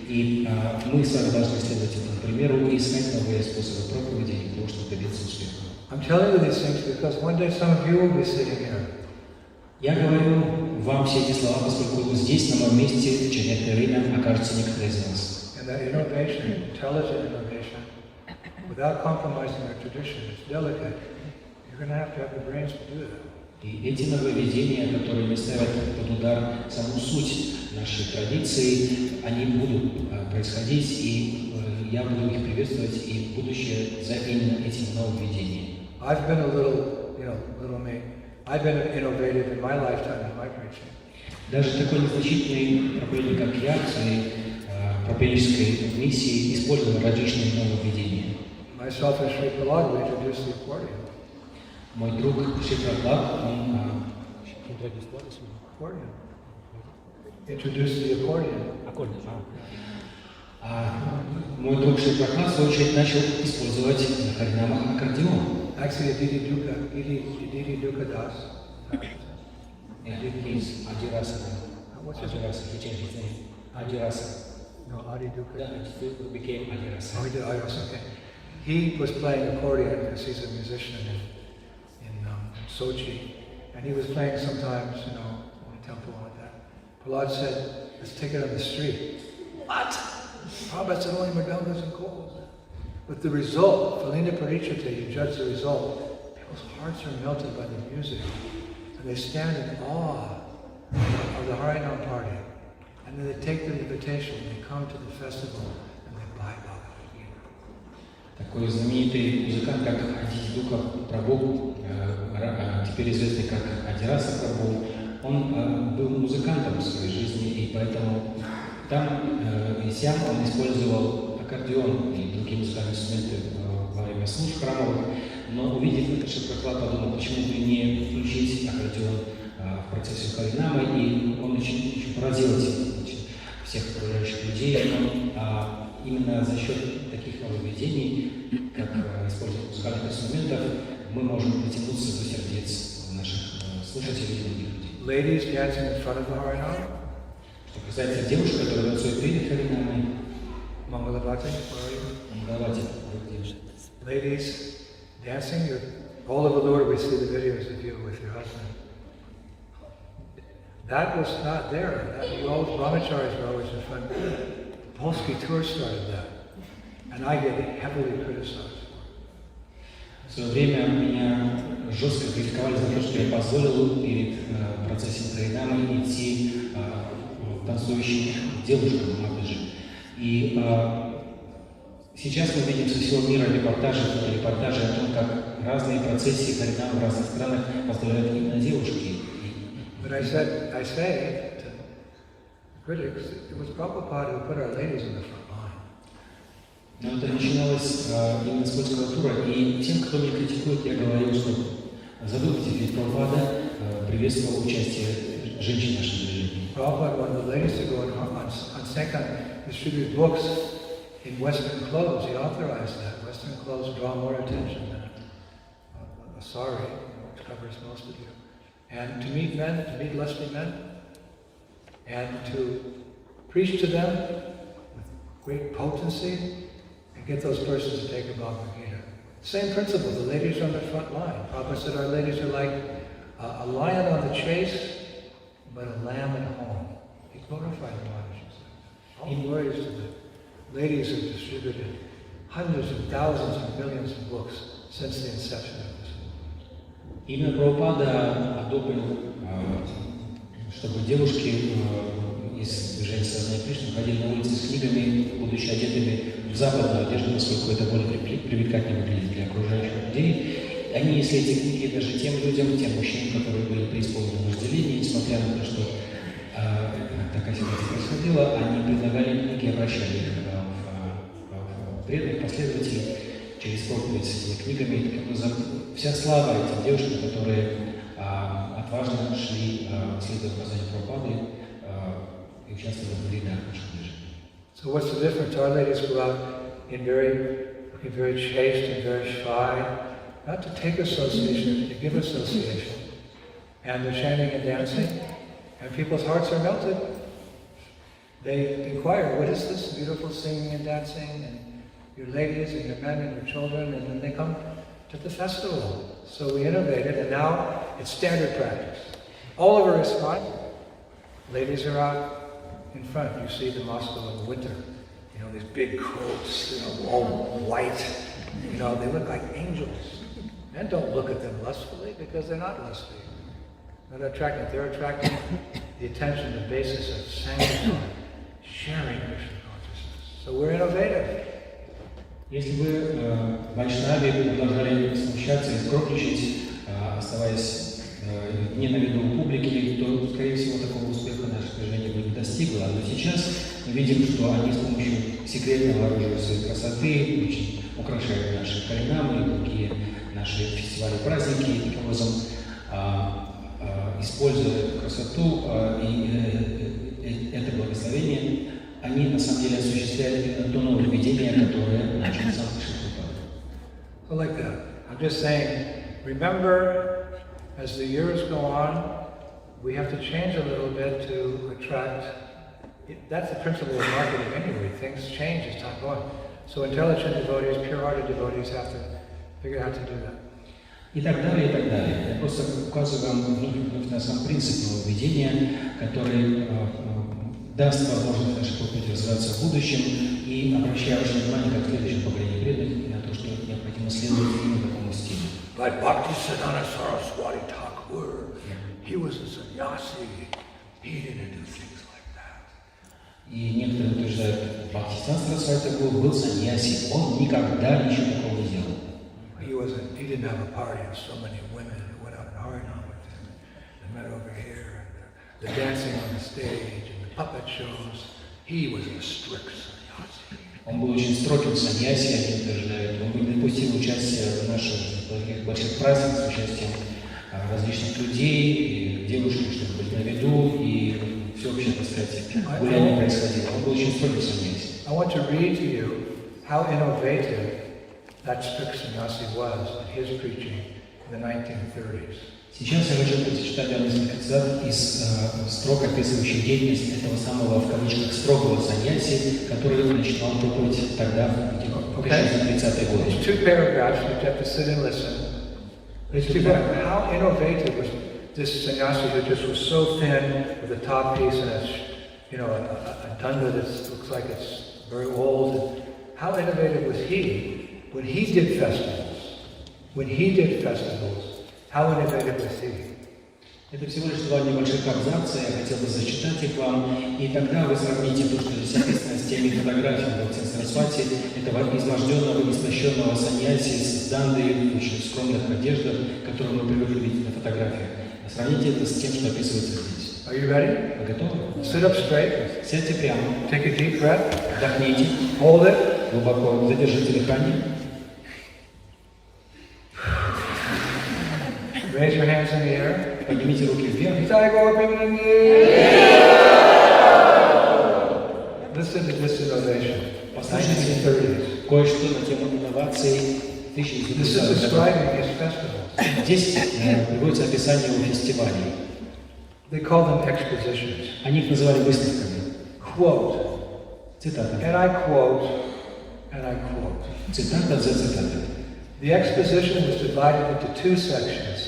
И мы с вами должны следовать этому примеру и искать новые способы проповеди для того, чтобы добиться успеха. I'm telling you these things because one day some of you will be sitting here. Я говорю вам все эти слова, поскольку здесь, на моем месте, через некоторое время окажутся некоторые из вас. And that innovation, intelligent innovation, without compromising our tradition, it's delicate. You're going to have the brains to do that. И эти нововведения, которые не ставят под удар саму суть нашей традиции, они будут происходить, и я буду их приветствовать и будущее за именно этими нововведениями. I've been a little me. I've been innovative in my lifetime in my preaching. Даже такой незначительный проповедник, как я, в своей проповеднической миссии использовал различные нововведения. Myself and Shri Prabhupada, we introduced the accordion. Мой друг Шри Прабхупада, он introduced the accordion. Мой друг Шри Прабхупада, в свою очередь, начал использовать на харинамах аккордеон. Actually, Didi Duka Das. He's Adirasa. What's his Adirasa, he changed his name. Adirasa. No, Adi Duka. Yeah, it became Adirasa. Oh, he did. Adirasa, okay. He was playing accordion because he's a musician in Sochi, and he was playing sometimes, in the temple like that. Prahlad said, "Let's take it on the street." What? Prabhupada said only Mridangos and Kols. But the result, Falina Parichate, you judge the result, people's hearts are melted by the music, and they stand in awe of the Harinam party. And then they take the invitation, they come to the festival, and they buy Bhagavad Gita. Такой знаменитый музыкант, как Дука Прабху, теперь известный как Адираса Прабху, он был музыкантом в своей жизни, и поэтому там и сям он использовал аккордеон и другие музыкальные инструменты во время служб храмовых, но увидев это, Шри Прабхупада подумал, почему бы не включить аккордеон в процессе харинамы, и он очень поразил всех окружающих людей, но именно за счет таких нововведений, как использование музыкальных инструментов, мы можем дотянуться до сердец наших слушателей и других людей. Ladies dancing in front of the Harinam. Что касается девушек, которые танцуют перед харинамой, Mangalavati, Мангалавати, ladies dancing, you're all over the world. We see the videos of you with your husband. That was not there. You always, brahmacharis were always in front. The Polsky tour started that, and I get heavily criticized. В свое время меня жестко критиковали за то, что я позволил перед процессом харинамы идти танцующим девушкам, опять же. И сейчас мы видим со всего мира репортажи о том, как разные процессии харинамы в разных странах позволяют именно девушки. But I say to the critics, it was Prabhupada who put our ladies in the front line. Но это начиналось именно с польского тура, и тем, кто меня критикует, я говорил, что задумайте, ведь Прабхупада приветствовал участие женщин в нашем движении. Prabhupada wanted the ladies to go on second, distribute books in Western clothes. He authorized that. Western clothes draw more attention than a sari, which covers most of you. And to meet men, to meet lusty men, and to preach to them with great potency, and get those persons to take a Bhagavad Gita. Same principle, the ladies are on the front line. Prabhupada said our ladies are like a lion on the chase, but a lamb at home. He glorified the Maharajas. All glories to the ladies who distributed hundreds of thousands of millions of books since the inception of this. Именно Прабхупада одобрил, чтобы девушки из движения сознания Кришны ходили на улице с книгами, будучи одетыми в западную одежду, поскольку это более привлекательно выглядит для окружающих людей. Они несли эти книги даже тем людям, тем мужчинам, которые были преисполнены вожделения, несмотря на то, что такая ситуация происходила, они предлагали книги и обращали их в преданных последователей через проповедь с этими книгами. И таким образом вся слава этим девушкам, которые отважно шли следуя указанию Прабхупады и участвовали в рядах нашего движения. So what's the difference? Our ladies go out in looking very chaste and very shy, not to take association, to give association. And they're chanting and dancing, and people's hearts are melted. They inquire, what is this beautiful singing and dancing, and your ladies and your men and your children, and then they come to the festival. So we innovated, and now it's standard practice. All over ISKCON, ladies are out in front. You see the Moscow in the winter, you know, these big coats, you know, all white, you know, they look like angels. Men don't look at them lustfully because they're not lusty. They're attracting the attention, the basis of sanctity, sharing Krishna consciousness. So we're innovative. Если бы вайшнави продолжали смущаться и скромничать, оставаясь не на виду у публики, то, скорее всего, такого успеха наше движение бы не достигло. Но сейчас мы видим, что они с помощью секретного оружия своей красоты очень украшают наши харинамы и другие наши фестивали, праздники, и таким образом, используя эту красоту и это благословение, они на самом деле осуществляют именно то новое видение, которое начал сам Прабхупада. So like that. I'm just saying, remember, as the years go on, we have to change a little bit to attract. That's the principle of marketing anyway. Things change as time goes on. So intelligent devotees, pure-hearted devotees have to figure out how to do that. И так далее, и так далее. Я просто указываю вам вновь на сам принцип нового видения, который даст возможность нашей проповеди развиваться в будущем и обращая ваше внимание как следующее поколение преданных на то, что необходимо следовать именно такому стилю. Like Bhaktisiddhanta Saraswati Thakur, he was a sannyasi, he didn't do things like that. И некоторые утверждают, Бхактисиддханта Сарасвати Тхакур был саньяси, он никогда ничего такого не делал. He didn't have a party of so many women who went out in harinam with him. They met over here, and the dancing on the stage, and the puppet shows. He was a strict sannyasi. Он был очень строгим саньяси, они утверждают. Он не допустил участия в наших таких больших праздниках с участием различных людей, и девушек, чтобы быть на виду, и всеобщее, так сказать, гуляние происходило. Он был очень строгим саньяси. I want to read to you how innovative that strict sannyasi was in his preaching in the 1930s. Сейчас я хочу прочитать вам несколько цитат из строк, описывающих деятельность этого самого, в кавычках, строгого саньяси, который начинал проповедь тогда, в 30-е годы. It's 2 paragraphs, you have to sit and listen. It's too bad. How innovative was this sannyasi who just was so thin with a top piece and a danda that looks like it's very old. How innovative was he when he did festivals? When he did festivals, how innovative was he? Это всего лишь два небольших абзаца, я хотел бы зачитать их вам, и тогда вы сравните то, что здесь описано, с теми фотографиями Бхакти Сарасвати, этого изможденного, истощенного саньяси с дандой в очень скромных одеждах, которые мы привыкли видеть на фотографиях. Сравните это с тем, что описывается здесь. Are you ready? Вы готовы? Sit up straight. Сядьте прямо. Take a deep breath. Вдохните. Hold it. Глубоко задержите дыхание. Raise your hands in the air. Поднимите руки вверх. Listen to this innovation. Послушайте 1930s. кое-что на тему инноваций This is describing 1930-х. his festivals. Здесь приводится описание его фестивалей. They call them expositions. Они их называли выставками. Quote. Цитата. And I quote. And I quote. Цитата за цитатой. The exposition was divided into two sections,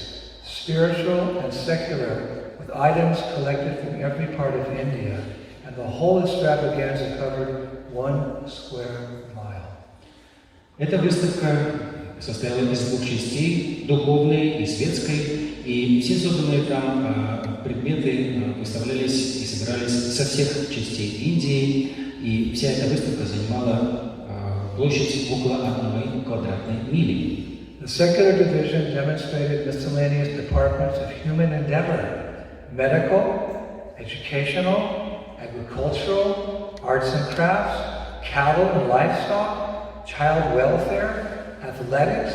spiritual and secular, with items collected from every part of India, and the whole extravaganza covered 1 square mile. Эта выставка состояла из двух частей, духовной и светской, и все созданные там предметы выставлялись и собирались со всех частей Индии, и вся эта выставка занимала площадь около 1 квадратной мили. The secular division demonstrated miscellaneous departments of human endeavor, medical, educational, agricultural, arts and crafts, cattle and livestock, child welfare, athletics,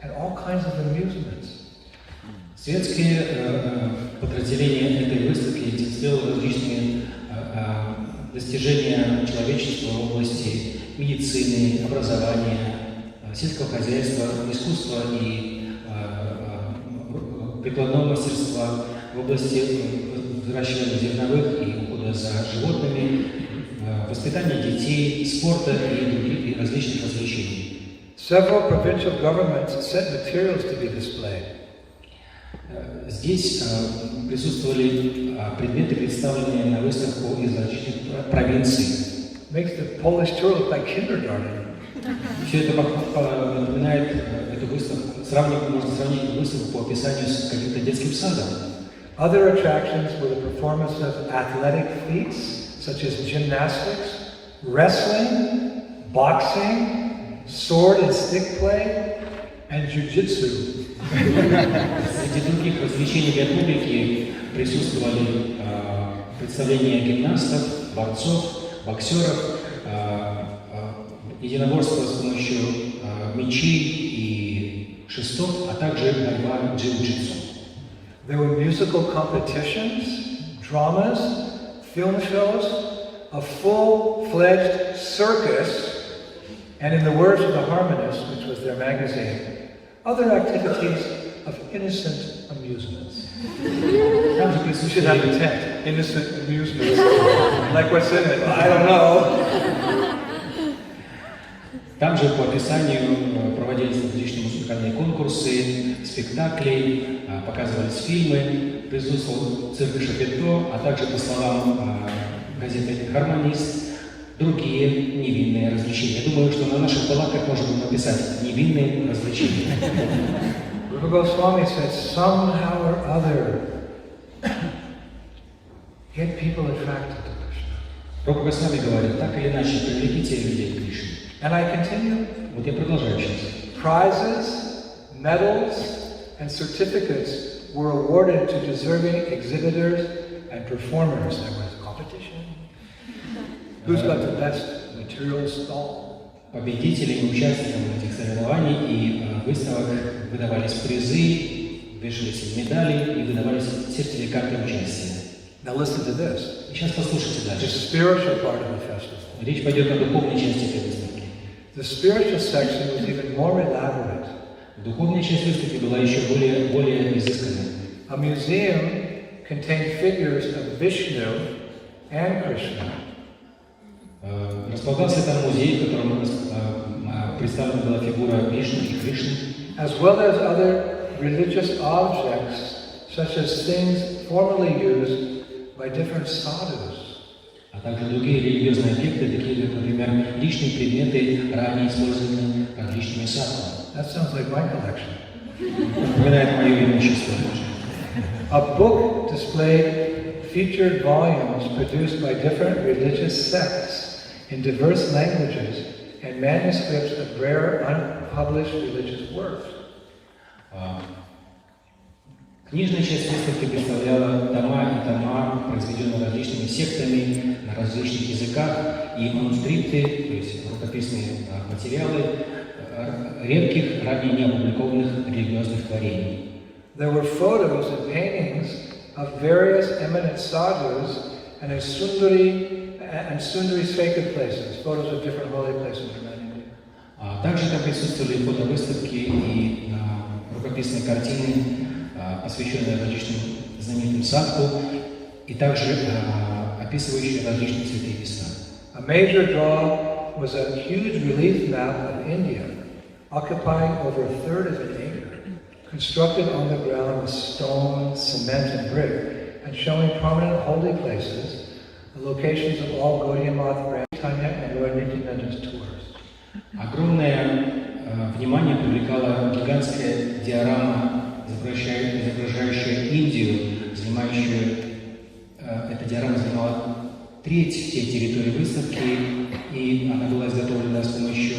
and all kinds of amusements. Светские подразделения этой выставки демонстрировали различные достижения человечества в области медицины, образования, сельского хозяйства, искусства и прикладного мастерства, в области выращивания зерновых и ухода за животными, воспитания детей, спорта и других различных развлечений. Several provincial governments sent materials to be displayed. Здесь присутствовали предметы, представленные на выставку из различных провинций. Makes the Polish tour look like kindergarten. Все это напоминает эту выставку, можно сравнить эту выставку по описанию с каким-то детским садом. Other attractions were the performance of athletic feats, such as gymnastics, wrestling, boxing, sword and stick play, and jiu-jitsu. Среди других развлечений для публики присутствовали представления гимнастов, борцов, боксеров, единоборство с помощью мечей и шестов, а также борьба джиу-джитсу. There were musical competitions, dramas, film shows, a full-fledged circus, and in the words of the Harmonist, which was their magazine, other activities of innocent amusements. You should have a tent, innocent amusements. Like what's in it? I don't know. Там же по описанию проводились различные музыкальные конкурсы, спектакли, показывались фильмы, присутствовал цирк Шапито, а также, по словам газеты «Хармонист», другие невинные развлечения. Я думаю, что на наших палатках можно было написать «невинные развлечения». Guru Goswami said, somehow or other, get people attracted to Krishna. Гуру Госвами говорит, так или иначе, привлеките людей к Кришне. And I continue. Вот я продолжаю сейчас. Prizes, medals, and certificates were awarded to deserving exhibitors and performers. There was competition. Who's got the best material stall? Победителям и участникам этих соревнований и выставок выдавались призы, вешались медали и выдавались сертификаты участия. Now listen to this. И сейчас послушайте The дальше. spiritual part of the festival. Речь пойдет о духовной части этой выставки. The spiritual section was even more elaborate. Духовная часть выставки была еще более изысканной. A museum contained figures of Vishnu and Krishna. Располагался там музей, в котором представлена была фигура Вишну и Кришны, as well as other religious objects, such as things formerly used by different sadhus. а также другие религиозные объекты, такие как, например, личные предметы, ранее использованные различными садхами. That sounds like my collection. Напоминает мое имущество. A book displayed featured volumes produced by different religious sects in diverse languages and manuscripts of rare unpublished religious works. Книжная часть выставки представляла тома и тома, произведенные различными сектами на различных языках, и манускрипты, то есть рукописные материалы редких, ранее не опубликованных религиозных творений. There were photos and paintings of various eminent sadhus and sundari sacred places, photos of different holy places around India. Также там присутствовали фотовыставки и рукописные картины, посвященные различным знаменитым садху, и также описывающие различные святые места. A major draw was a huge relief map of India, occupying over a third of an acre, constructed on the ground with stone, cement, and brick, and showing prominent holy places, the locations of all Gaudiya Math, Brahma, and Lord Nityananda's tours. Огромное внимание привлекала гигантская диорама, изображающая Индию, эта диорама занимала треть всей территории выставки, и она была изготовлена с помощью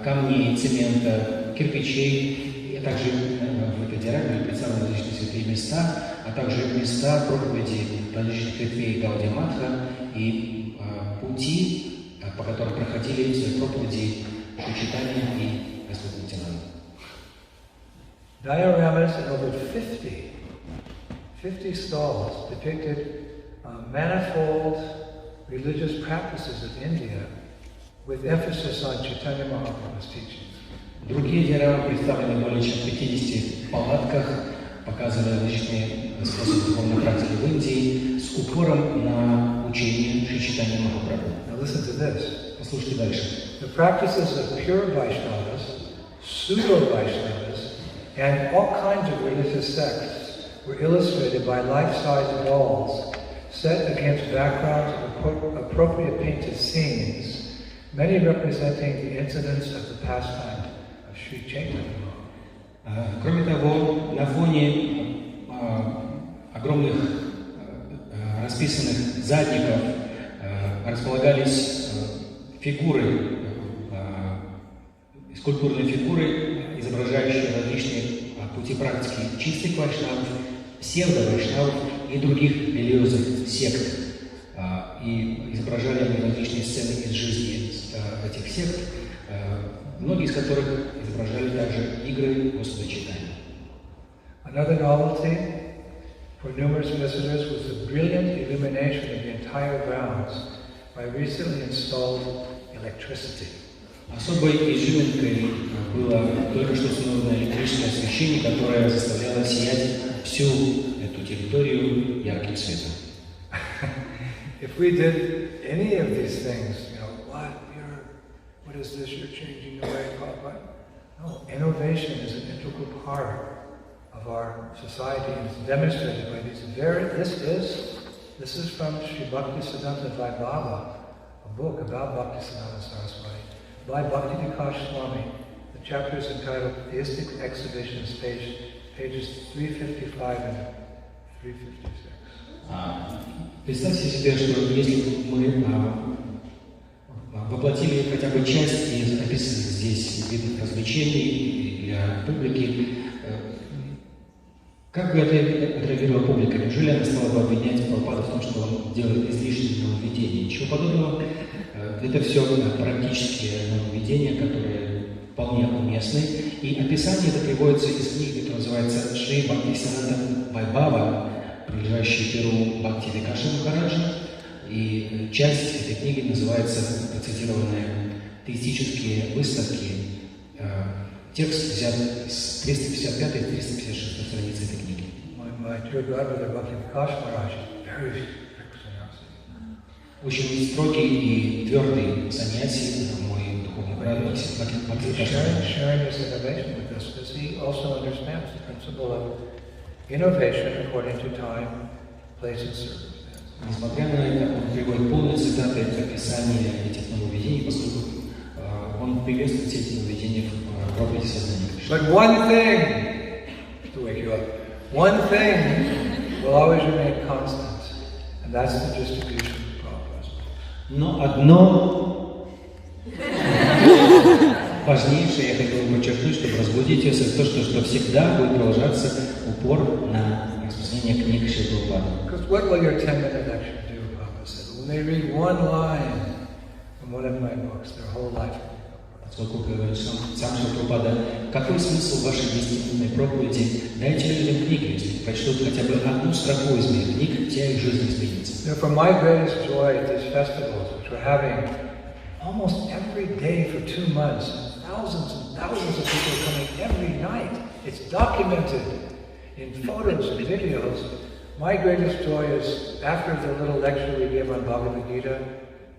камней, цемента, кирпичей, и также в этой диораме были представлены различные святые места, а также места проповеди различных ветвей Гаудия Матха и пути, по которым проходили свои проповеди учителя и Господь Нитянанда. Dioramas in over 50 stalls depicted manifold religious practices of India with emphasis on Chaitanya Mahaprabhu's teachings. Другие диорамы представлены более чем в 50 палатках, показывая различные способы духовной практики в Индии с упором на учение Шри Чайтанья Махапрабху. Now listen to this. Послушайте дальше. The practices of pure Vaishnavas, pseudo-Vaishnavas, and all kinds of religious sects were illustrated by life-size dolls set against backgrounds of appropriate painted scenes, many representing the incidents of the pastime of Sri Chaitanya. Кроме того, на фоне огромных расписанных задников располагались фигуры, скульптурные фигуры, изображающие различные пути практики чистых вайшнавов, псевдо-вайшнавов и других религиозных сект. И изображали они различные сцены из жизни этих сект, многие из которых изображали также игры Господа Чайтаньи. Another novelty for numerous visitors was the brilliant illumination of the entire grounds by recently installed electricity. Особой изюминкой было только что установленное электрическое освещение, которое заставляло сиять всю эту территорию ярким светом. If we did any of these things, what is this? You're changing the way. No, innovation is an integral part of our society, and it's demonstrated by these This is from Sri Bhaktisiddhanta Vaibhava, a book about Bhaktisiddhanta Saraswati, by Bhakti Swami. The chapter is entitled Theistic Exhibitions, pages 355 and 356. Представьте себе, что если мы воплотили хотя бы часть из описанных здесь видных развлечений для публики, как бы это отреагировала публика? Неужели она стала бы обвинять Прабхупаду в том, что он делает излишние нововведения? Ничего подобного. Это все практические нововведения, которые вполне уместны. И описание это приводится из книги, которая называется «Шри Бхактисинанда Вайбхава», прилежащей первому Бхакти Махараджа. И часть этой книги называется «Процитированные теистические выставки». Текст взят с 355 и 356 страницы этой книги. Очень строгий и твердый саньяси, мой духовный брат Бхакти Несмотря на это, он приводит полные цитаты описания этих нововведений, поскольку он приветствует все эти нововведения в проповеди сознания Кришны. But one thing, to wake you up, one thing will always remain constant, and that's the distribution of Prabhupada. Но одно важнейшее я хотел бы подчеркнуть, чтобы разбудить вас, это то, что всегда будет продолжаться упор на распространение книг Шрилы Прабхупады. Because what will your 10-minute lecture do, Papa said? When they read one line from one of my books, their whole life. Поскольку говорит сам Шрила Прабхупада, какой смысл вашей 10-минутной проповеди? Дайте людям книгу, если прочтут хотя бы одну строку из моих книг, вся их жизнь изменится. For my greatest joy at these festivals, which we're having almost every day for 2 months, and thousands of people coming every night. It's documented in photos and videos. My greatest joy is after the little lecture we give on Bhagavad Gita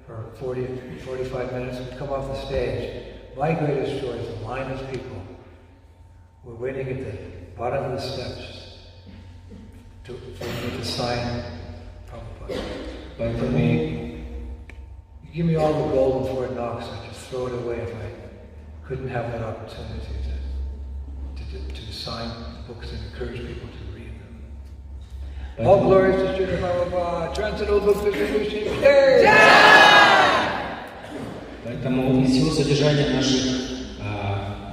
for 45 minutes, we come off the stage. My greatest joy is the line of people. We're waiting at the bottom of the steps for me to sign Prabhupada. But for me, you give me all the gold before it knocks, I just throw it away if I couldn't have that opportunity to sign books and encourage people to read them. All glories to Srila Prabhupada, Transcendental Book Distribution. Поэтому из всего содержания наших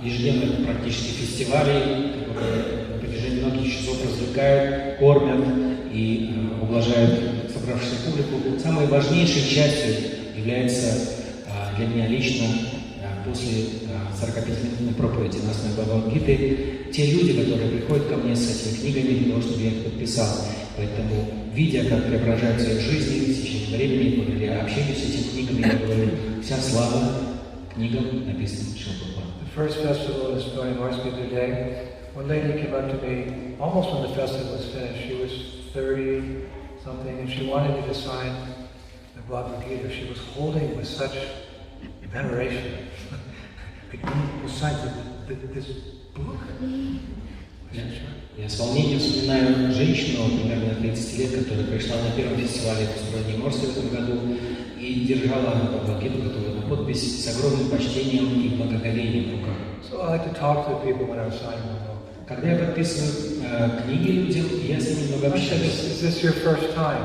ежедневных практически фестивалей, которые на протяжении многих часов развлекают, кормят и ублажают собравшуюся публику, самой важнейшей частью является для меня лично после 45-минутной проповеди на основе Бхагавад-гиты те люди, которые приходят ко мне с этими книгами для того, чтобы я их подписал. Поэтому, видя, как преображаются их жизни в течение времени, благодаря общению с этими книгами, я говорю, вся слава книгам, написанным Шрилой Прабхупадой. The first festival is going on today. One lady came up to me almost when the festival was finished. She was 30 something, and she wanted me to sign the Bhagavad Gita. She was holding with such veneration. Could you sign this book? Я с волнением вспоминаю женщину, примерно 30 лет, которая пришла на первом фестивале в Морске в этом году и держала Бхагавад-гиту, которую на подпись, с огромным почтением и благоговением в руках. So I like to talk to people when I'm signing the book. Когда я подписываю книги людям, я с ними много общаюсь. Is this your first time?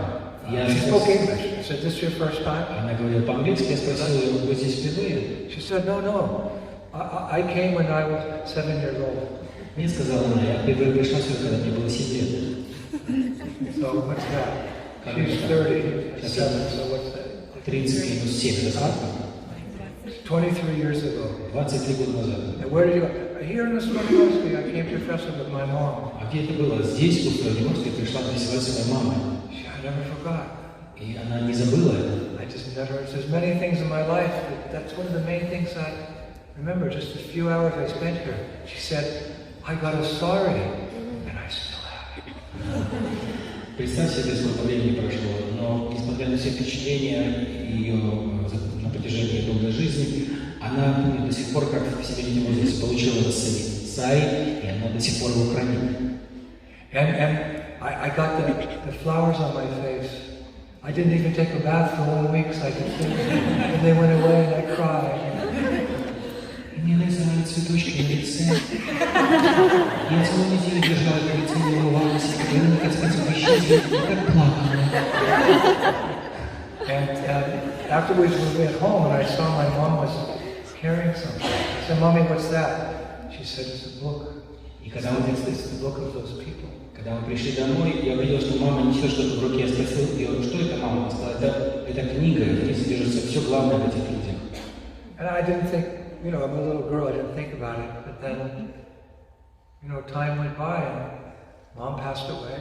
She spoke English. I said, "This your first time?" Она говорила по-английски, я спросил ее, вы здесь впервые? She said, "No. I came when I was 7 years old." Мне сказала она, я впервые пришла сюда, когда мне было 7 лет. So what's that? She's 37, so what's that? 30 минус 7, это сколько? 23 years ago. 23 года назад. And where did you go? Here in the University, I came to festival with my mom. А где это было? Здесь, в Оставиве, пришла фестиваль своей мамы. I never forgot. И она не забыла это. I just never, there's many things in my life, that's one of the main things I remember, just a few hours I spent here. She said, I got a sorry, and I still have it. Представь себе, сколько времени прошло, но несмотря на все впечатления ее на протяжении долгой жизни, она помнит до сих пор, как в семейном возрасте получила этот сари, и она до сих пор его хранит. And I got the flowers on my face. I didn't even take a bath for 1 week, so I could think, and they went away, and I cried. Мне нарисовали цветочки на лице. Я целую неделю держала это лицо, не умывалась, и она, так сказать, исчезла, как плакала. And afterwards, when we went home, and I saw my mom was carrying something. I said, "Mommy, what's that?" She said, "It's a book." И когда мы It's the book of those people. Когда мы пришли домой, я увидел, что мама несет что-то в руке. Я спросил ее, что это, мама? Она сказала, это книга, в ней содержится все главное в этих людях. And I didn't think, I'm a little girl, I didn't think about it. But then, time went by and Mom passed away.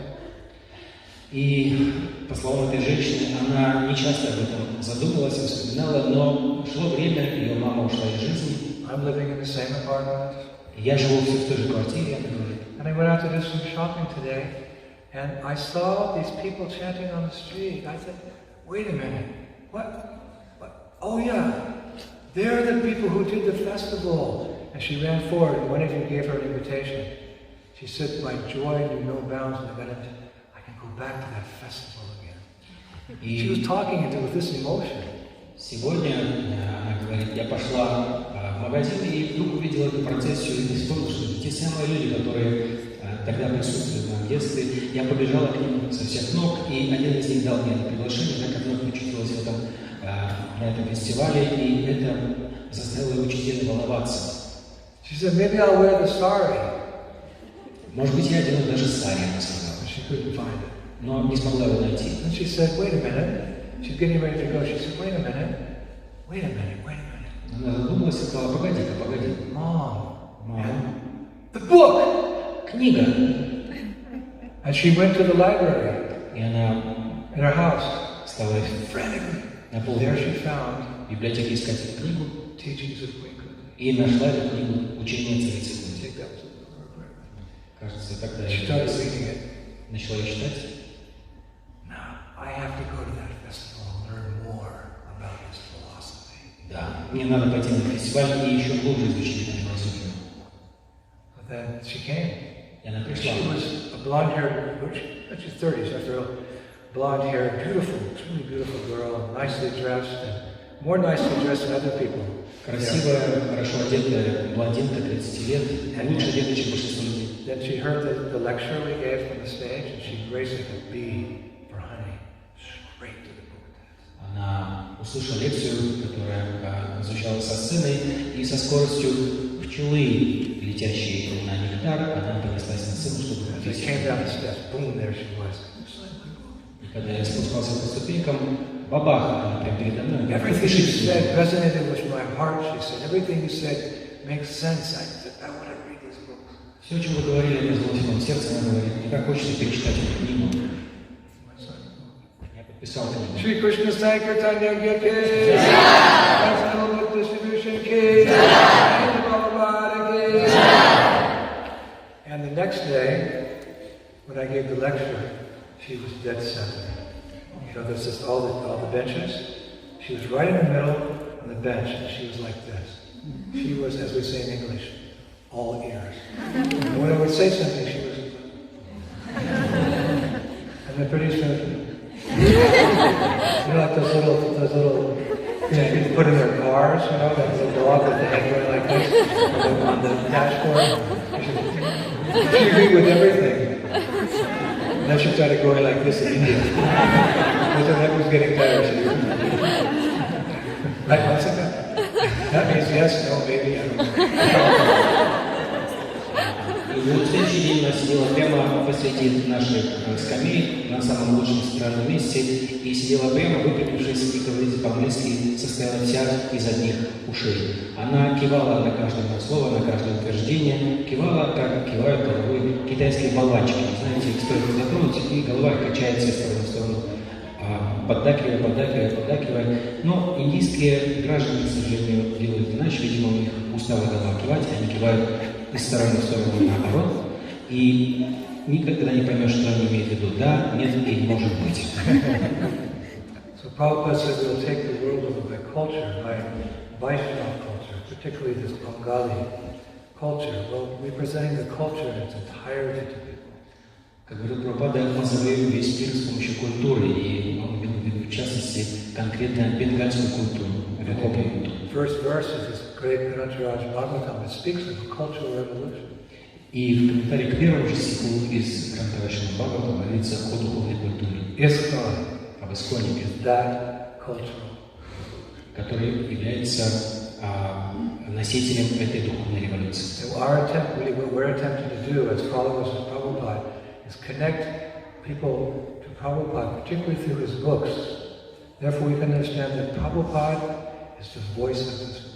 И, по словам этой женщины, она не часто об этом задумывалась, вспоминала, но шло время, ее мама ушла из жизни. I'm living in the same apartment. Я живу все в той же квартире, она говорит. And I went out to do some shopping today, and I saw these people chanting on the street. I said, wait a minute, what? Oh yeah, they're the people who did the festival. And she ran forward, and one of you gave her an invitation. She said, my joy knew no bounds, and I can go back to that festival again. She was talking into with this emotion. Сегодня, она говорит, я пошла в магазин и вдруг увидела эту процессию и вспомнила, что те самые люди, которые тогда присутствовали в моем детстве, я побежала к ним со всех ног, и один из них дал мне это приглашение, так как вновь очутилась на этом фестивале, и это заставило учителя волноваться. She said, maybe I'll wear the sari. Может быть, я одену даже сари, она сказала. But she couldn't find it. Но не смогла его найти. And she said, wait a minute. She's getting ready to go. She said, wait a minute. Wait a minute, wait a minute. Она задумалась и сказала, погоди-ка, погоди. Mom. Мама. The book! Книга. And she went to the library И она in her house. стала Frantically. на There полке she found библиотеки искать эту книгу teachings of Queen Kunti. и нашла эту книгу «Учение царицы Кунти». Take that to Кажется, тогда She started reading it. начала ее читать. Now, I have to go to that festival and learn more about his philosophy. Да, мне надо пойти на фестиваль и еще глубже изучить эту философию. But then she came. И она пришла. She was a blonde-haired, she's 30s after all, blonde-haired, beautiful, extremely beautiful girl, nicely dressed, and more nicely dressed than other people. Красивая, хорошо одетая блондинка 30 лет, лучше одетая, чем большинство людей. Then she heard the lecture we gave from the stage, and she raised like a bee for honey, straight to the book. Она услышала лекцию, которая звучала со сцены, и со скоростью пчелы, летящие на нектар, она понеслась на сцену, чтобы As I came down the steps, boom, there she was. И когда я спускался по ступенькам, бабах, она прямо передо мной. Everything you said resonated with my heart, she said. Everything you said makes sense. I said, I want to read these books. Все, о чем вы говорили, отозвалось в моем сердце, она говорит, мне так хочется перечитать эту книгу. Я подписал книгу. Shri Krishna Sankirtanya Gite, National Book Distribution Key, and the next day, when I gave the lecture, she was dead center. You know, there's just all the benches. She was right in the middle on the bench, and she was like this. She was, as we say in English, all ears. And when I would say something, she was... And then pretty soon, you know, like those little things people put in their cars, you know, that little dog with the head going like this on the dashboard. She agreed with everything. And then she started going like this in India. Because her head was getting tired. Right, what's that? That means yes, no, maybe, I don't know. И вот в следующий день она сидела прямо посреди наших скамей, на самом лучшем странном месте, и сидела прямо, выпрямившись, и говорить по-английски состояла вся из одних ушей. Она кивала на каждое слово, на каждое утверждение, кивала, как кивают головой китайские болванчики. Знаете, их стоит затронуть, и голова качается из стороны в сторону, поддакивая. Но индийские граждане, к сожалению, делают иначе, видимо, у них устала голова кивать, они кивают из стороны в сторону наоборот, и никогда не поймешь, что они имеют в виду «да», «нет» и «не может быть». So Prabhupada said we'll take the world by culture, by Vaishnava culture, particularly this Bengali culture. Well, we're presenting the culture in its entirety to people. Как говорил Прабхупада, мы завоюем весь мир с помощью культуры, и он имел в виду, в частности, конкретно бенгальскую культуру, духовную культуру. First verse of this great Grantaraj Bhagavatam, it speaks of a cultural revolution. И в комментарии к первому же стиху из Грантараши Бхагаватам говорится о духовной культуре, ISKCON, об исконе, that cultural, который является носителем этой духовной революции. So our attempt, really what we're attempting to do as followers of Prabhupada is connect people to Prabhupada, particularly through his books. Therefore we can understand that Prabhupada is the voice of this movement.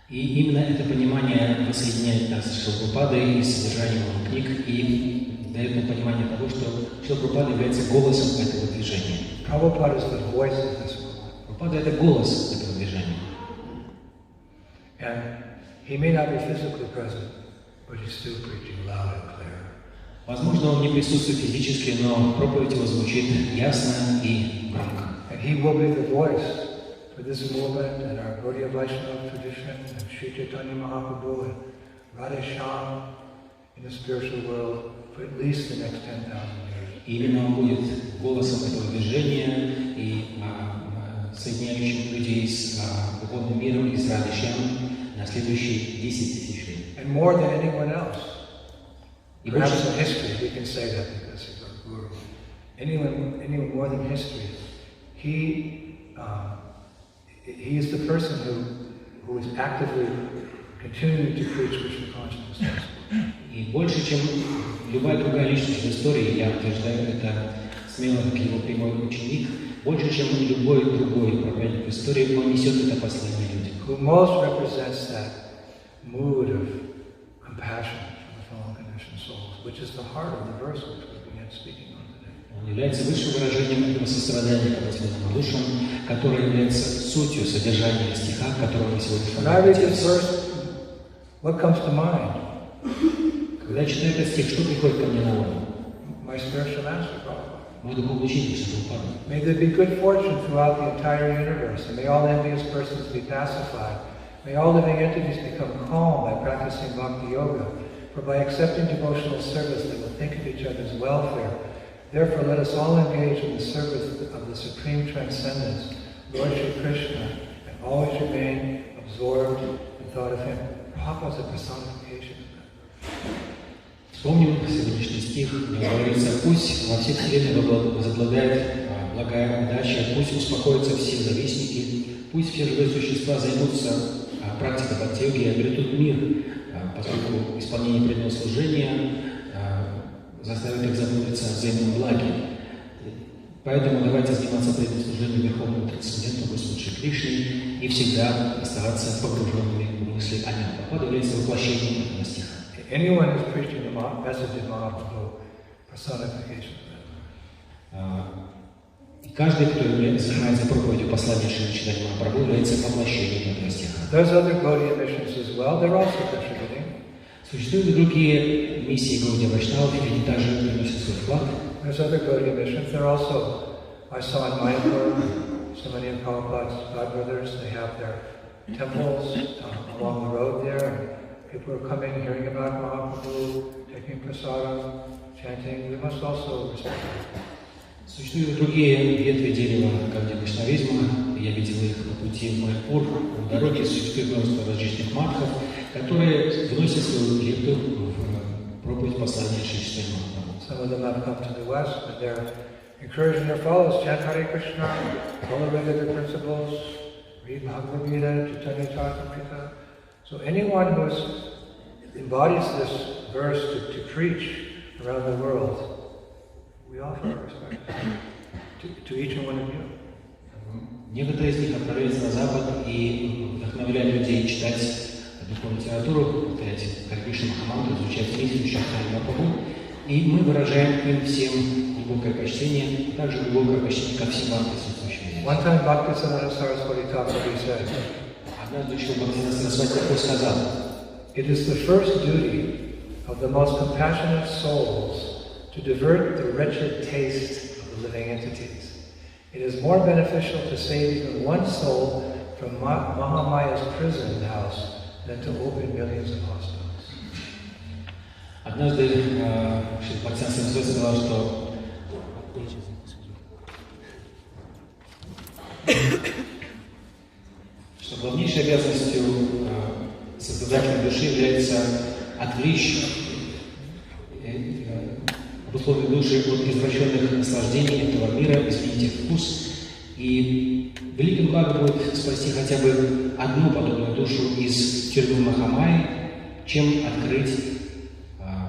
И именно это понимание воссоединяет нас с Шрилой Прабхупадой и содержанием его книг и дает нам понимание того, что Шрила Прабхупада является голосом этого движения. Prabhupada is the voice of this movement. Прабхупада — это голос этого движения. And he may not be physically present, but he's still preaching loud and clear. Возможно, он не присутствует физически, но проповедь его звучит ясно и громко. And he will be the voice for this movement and our Gaudiya Vaishnava tradition and Sri Chaitanya Mahaprabhu and Radha Shyam in the spiritual world for at least the next 10,000 years. И именно он будет голосом этого движения и соединяющим людей с духовным миром и с Радой Шьямой на следующие 10 000 лет. And more than anyone else. И Perhaps больше, in history, we can say that because he's our guru. Anyone more than history. He is the person who is actively continuing to preach Krishna consciousness. И больше, чем любая другая личность в истории, я утверждаю это смело, как его прямой ученик, больше, чем любой другой проповедник в истории, он несет это послание людям. Who most represents that mood of compassion for the fallen conditioned souls, which is the heart of the verse which we began speaking on today. Он является высшим выражением этого сострадания к последним душам, которое является сутью содержания стиха, которого мы сегодня When I read this verse, what comes to mind? Когда я читаю этот стих, что приходит ко мне на ум? My spiritual master, Prabhupada. Мой духовный учитель, Прабхупада. May there be good fortune throughout the entire universe, and may all envious persons be pacified. May all living entities become calm by practicing bhakti yoga, for by accepting devotional service they will think of each other's welfare. Therefore, let us all engage in the service of the Supreme Transcendence, Lord Shri Krishna, and always remain absorbed in thought of Him. Prabhupada is a personification of that. Вспомним сегодняшний стих, где говорится: пусть во всей вселенной возобладает благая удача, пусть успокоятся все завистники, пусть все живые существа займутся практикой бхакти-йоги и обретут мир, поскольку исполнение преданного служения заставит их задуматься о взаимном благе. Поэтому давайте заниматься преданным служением Верховному Трансценденту Господу Шри Кришне и всегда оставаться погруженными в мысли о нем. Прабхупада является воплощением этого стиха. Anyone who's preaching the message of Mahaprabhu, personification of that. И каждый, кто занимается проповедью послания Шри Чайтаньи Махапрабху, является воплощением этого стиха. There's other Gaudiya missions as well. They're also contributing. Существуют и другие миссии Гаудия Вайшнавов, и они также приносят свой вклад. There's other Gaudiya missions. They're also, I saw in Mayapur, so many of Prabhupada's godbrothers, they have their temples along the road there. People are coming, hearing about Mahaprabhu, taking prasadam, chanting. We must also respect that. Существуют и другие ветви дерева Гаудия Вайшнавизма. Я видел их по пути в Майапур. В дороге существует множество различных мадхов, которые вносят свою лепту в проповедь послания Шри Чайтаньи Махапрабху. Some of them have come to the West, and they're encouraging their followers, chant Hare Krishna, follow regular principles, read Bhagavad Gita, Chaitanya Charitamrita. So anyone who embodies this verse to preach around the world, we offer our respect to each and one of you. Некоторые из них отправляются на Запад и вдохновляют людей читать духовную литературу, повторять Харе Кришна Махамантру, изучать миссию Чайтаньи Махапрабху. И мы выражаем им всем глубокое почтение, а также глубокое почтение ко всем вам присутствующим. One time Bhaktisiddhanta Saraswati Thakur said, однажды еще Бхактисиддханта Сарасвати Тхакур сказал: it is the first duty of the most compassionate souls to divert the wretched taste of the living entities. It is more beneficial to save even one soul from Mahamaya's prison house than to open millions of hospitals. Однажды Бхактисиддханта Сарасвати сказал, что главнейшей обязанностью создателя души является отвлечь условия души от извращенных наслаждений этого мира, изменить их вкус. И великим благом будет спасти хотя бы одну подобную душу из тюрьмы Махамайи, чем открыть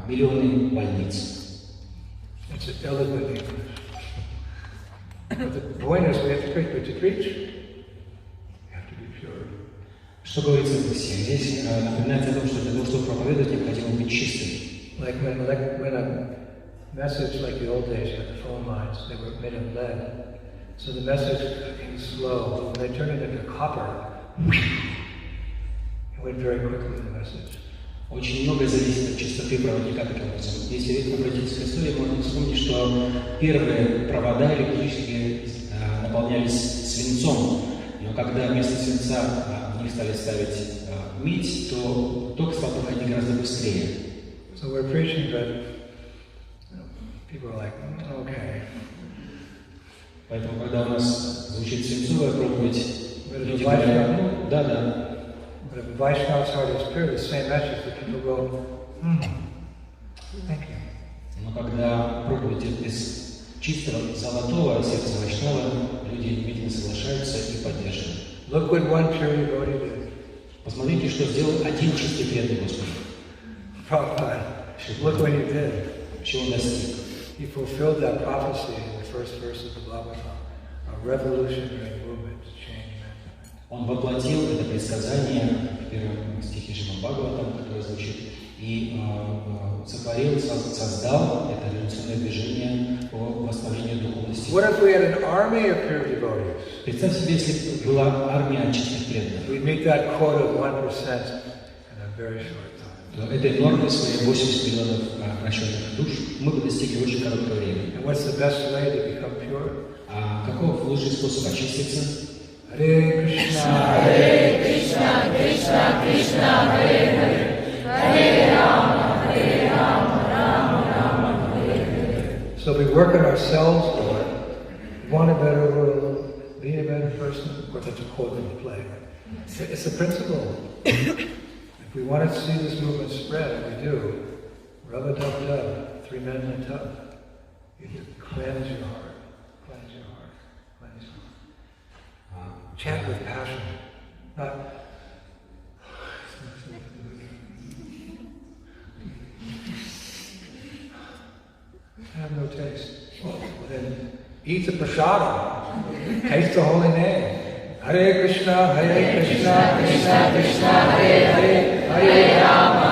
миллионы больниц. It's an eloquent English. But the point is, we have to preach. We have to be pure. Что говорится в миссии? Здесь напоминается о том, что для того, чтобы проповедовать, необходимо быть чистым. Like when a message, like the old days, you had the phone lines, they were made of lead. So the message came slow. When they turned it into copper, it went very quickly, the message. Очень многое зависит от чистоты проводника, таким образом. Если обратиться к истории, можно вспомнить, что первые провода электрические наполнялись свинцом, но когда вместо свинца в них стали ставить медь, то ток стал проходить гораздо быстрее. So we're preaching, but people are like, okay. Поэтому, когда у нас звучит свинцовая проповедь, люди говорят, да. But if Vaishnava's heart is pure, the same message that people go, thank you. Но когда проповедь из чистого, золотого сердца Вайшнава, люди немедленно соглашаются и поддерживают. Look what one pure devotee did. Посмотрите, что сделал один чистый преданный Господу. Prabhupada, look what he did. Чего он достиг. He fulfilled that prophecy in the first verse of the Bhagavatam, a revolutionary movement to change mankind. Он воплотил это предсказание в первом стихе Шримад Бхагаватам, которое звучит, и сотворил, создал это революционное движение по восстановлению духовности. What if we had an army of pure devotees? Представь себе, если была армия чистых преданных. We'd meet that quota of 1% in a very short time. То этой нормы своей 80 миллионов прощенных душ мы бы достигли в очень короткое время. And what's the best way to become pure? А каков лучший способ очиститься? Hare Krishna, Hare Krishna, Krishna Krishna, Hare Hare, Hare Rama, Rama Rama, Hare Hare. So we work on ourselves, we want a better world, be a better person. Of course, that's a quote in the play. It's a principle. If we want to see this movement spread, and we do, rub-a-dub-dub, 3 men in a tub. You just cleanse your heart, cleanse your heart, cleanse your heart. Chant with passion, not. I have no taste. Well, then eat the prasadam. Taste the holy name. Hare Krishna, Hare Krishna, Krishna Krishna, Hare Hare, Hare Rama,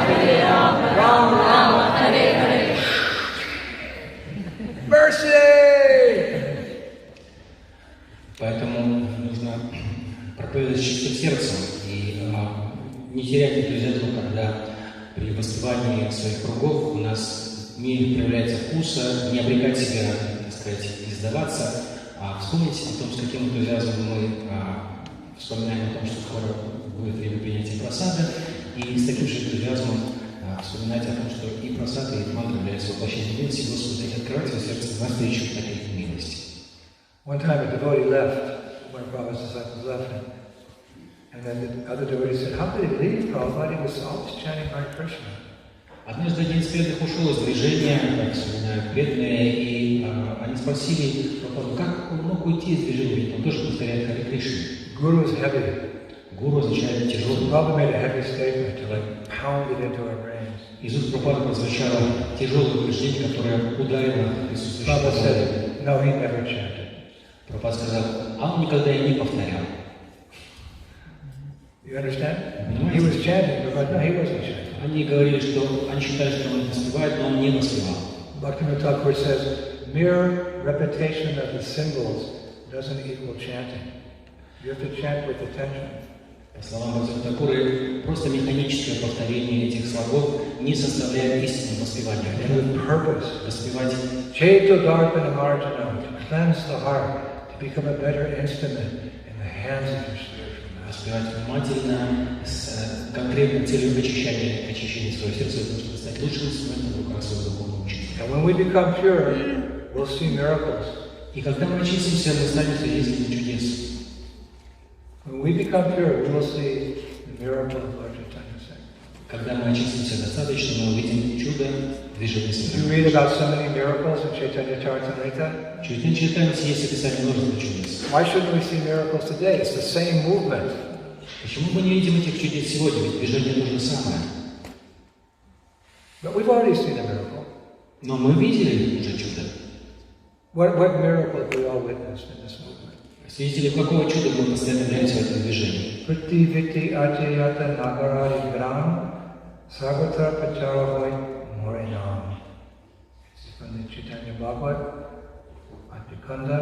Rama Rama, Hare Hare. Mercy! Поэтому нужно проповедовать с чистым сердцем и не терять энтузиазма, когда при воспевании своих кругов у нас не проявляется вкуса, не обрекать себя, так сказать, не сдаваться, а вспомнить о том, с каким энтузиазмом мы вспоминаем о том, что скоро будет время принятия прасада, и с таким же энтузиазмом вспоминать о том, что и прасада, и мантра являются воплощением милости Господа, и открывать свое сердце навстречу таких милости. One time a devotee left, one of Prabhupada's disciples left him, and then the other devotee said, how did he leave Prabhupada? He was always chanting Hare Krishna. Однажды один из преданных ушел из движения, как вспоминают преданные, и они спросили Прабхупаду, как он мог уйти из движения, ведь он тоже повторяет Харе Кришну. Guru is heavy. Гуру означает тяжелый. Prabhupada made a heavy statement to pound it into our brains. Из уст Прабхупады прозвучало тяжелое утверждение, которое ударило присутствующих. Prabhupada said, no, he never chanted. Прабхупада сказал, а он никогда и не повторял. You understand? He was chanting, but no, he wasn't chanting. Они говорили, что они считали, что он воспевает, но он не воспевал. Bhaktivinoda Thakur says, mere repetition of the symbols doesn't equal chanting. You have to chant with attention. По словам Бхактивинода Тхакура, просто механическое повторение этих слогов не составляет истинного воспевания. And with purpose. Воспевать Chaito Darpana Marjanam, to cleanse the heart, to become a better instrument in the hands of your spiritual master. воспевать внимательно, с конкретной целью очищения своего сердца, чтобы стать лучшим инструментом в руках своего духовного учителя. And when we become pure, we'll see miracles. И когда мы очистимся, мы станем свидетелями чудес. When we become pure, we will see the miracle of Lord Chaitanya Singh. Когда мы очистимся достаточно, мы увидим чудо движения You света. read about so many miracles in Chaitanya Charitamrita. В Чайтанье Чаритамрите есть описание множества чудес. Why shouldn't we see miracles today? It's the same movement. Почему мы не видим этих чудес сегодня? Ведь движение то же самое. But we've already seen a miracle. Но мы видели уже чудо. What miracle have we all witnessed in this movement? Свидетели какого чуда мы постоянно являемся в этом движении? Priti Viti Ajayata Nagarari Gram Sarvatra Pacharavai Morinam. This is from the Chaitanya Bhagavad, Adhikanda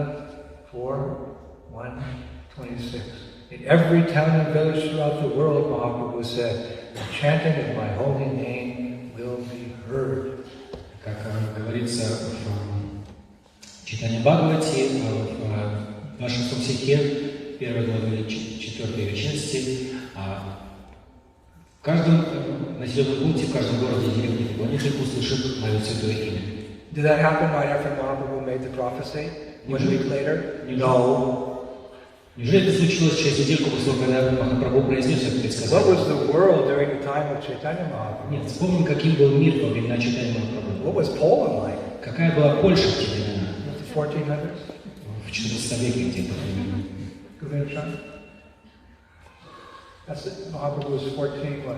4:1-26. In every town and village throughout the world, Mahaprabhu said, the chanting of my holy name will be heard. Как говорится в Чайтанье Бхагавате, в нашем стихе, 1 главе 4 части, в каждом населенном пункте, в каждом городе и деревне поклонитель услышит мое святое имя. Did that happen right after Mahaprabhu made the prophecy? 1 week later? No. Неужели это случилось через недельку после того, когда Махапрабху произнес это What предсказание? was the world during the time of Chaitanya Mahaprabhu? Нет, вспомним, каким был мир во времена читания Махапрабху. What was Poland like? Какая была Польша в те времена? In the 1400s? В 14 веке где-то. Govinda Chan? That's it. Mahaprabhu's 14 what?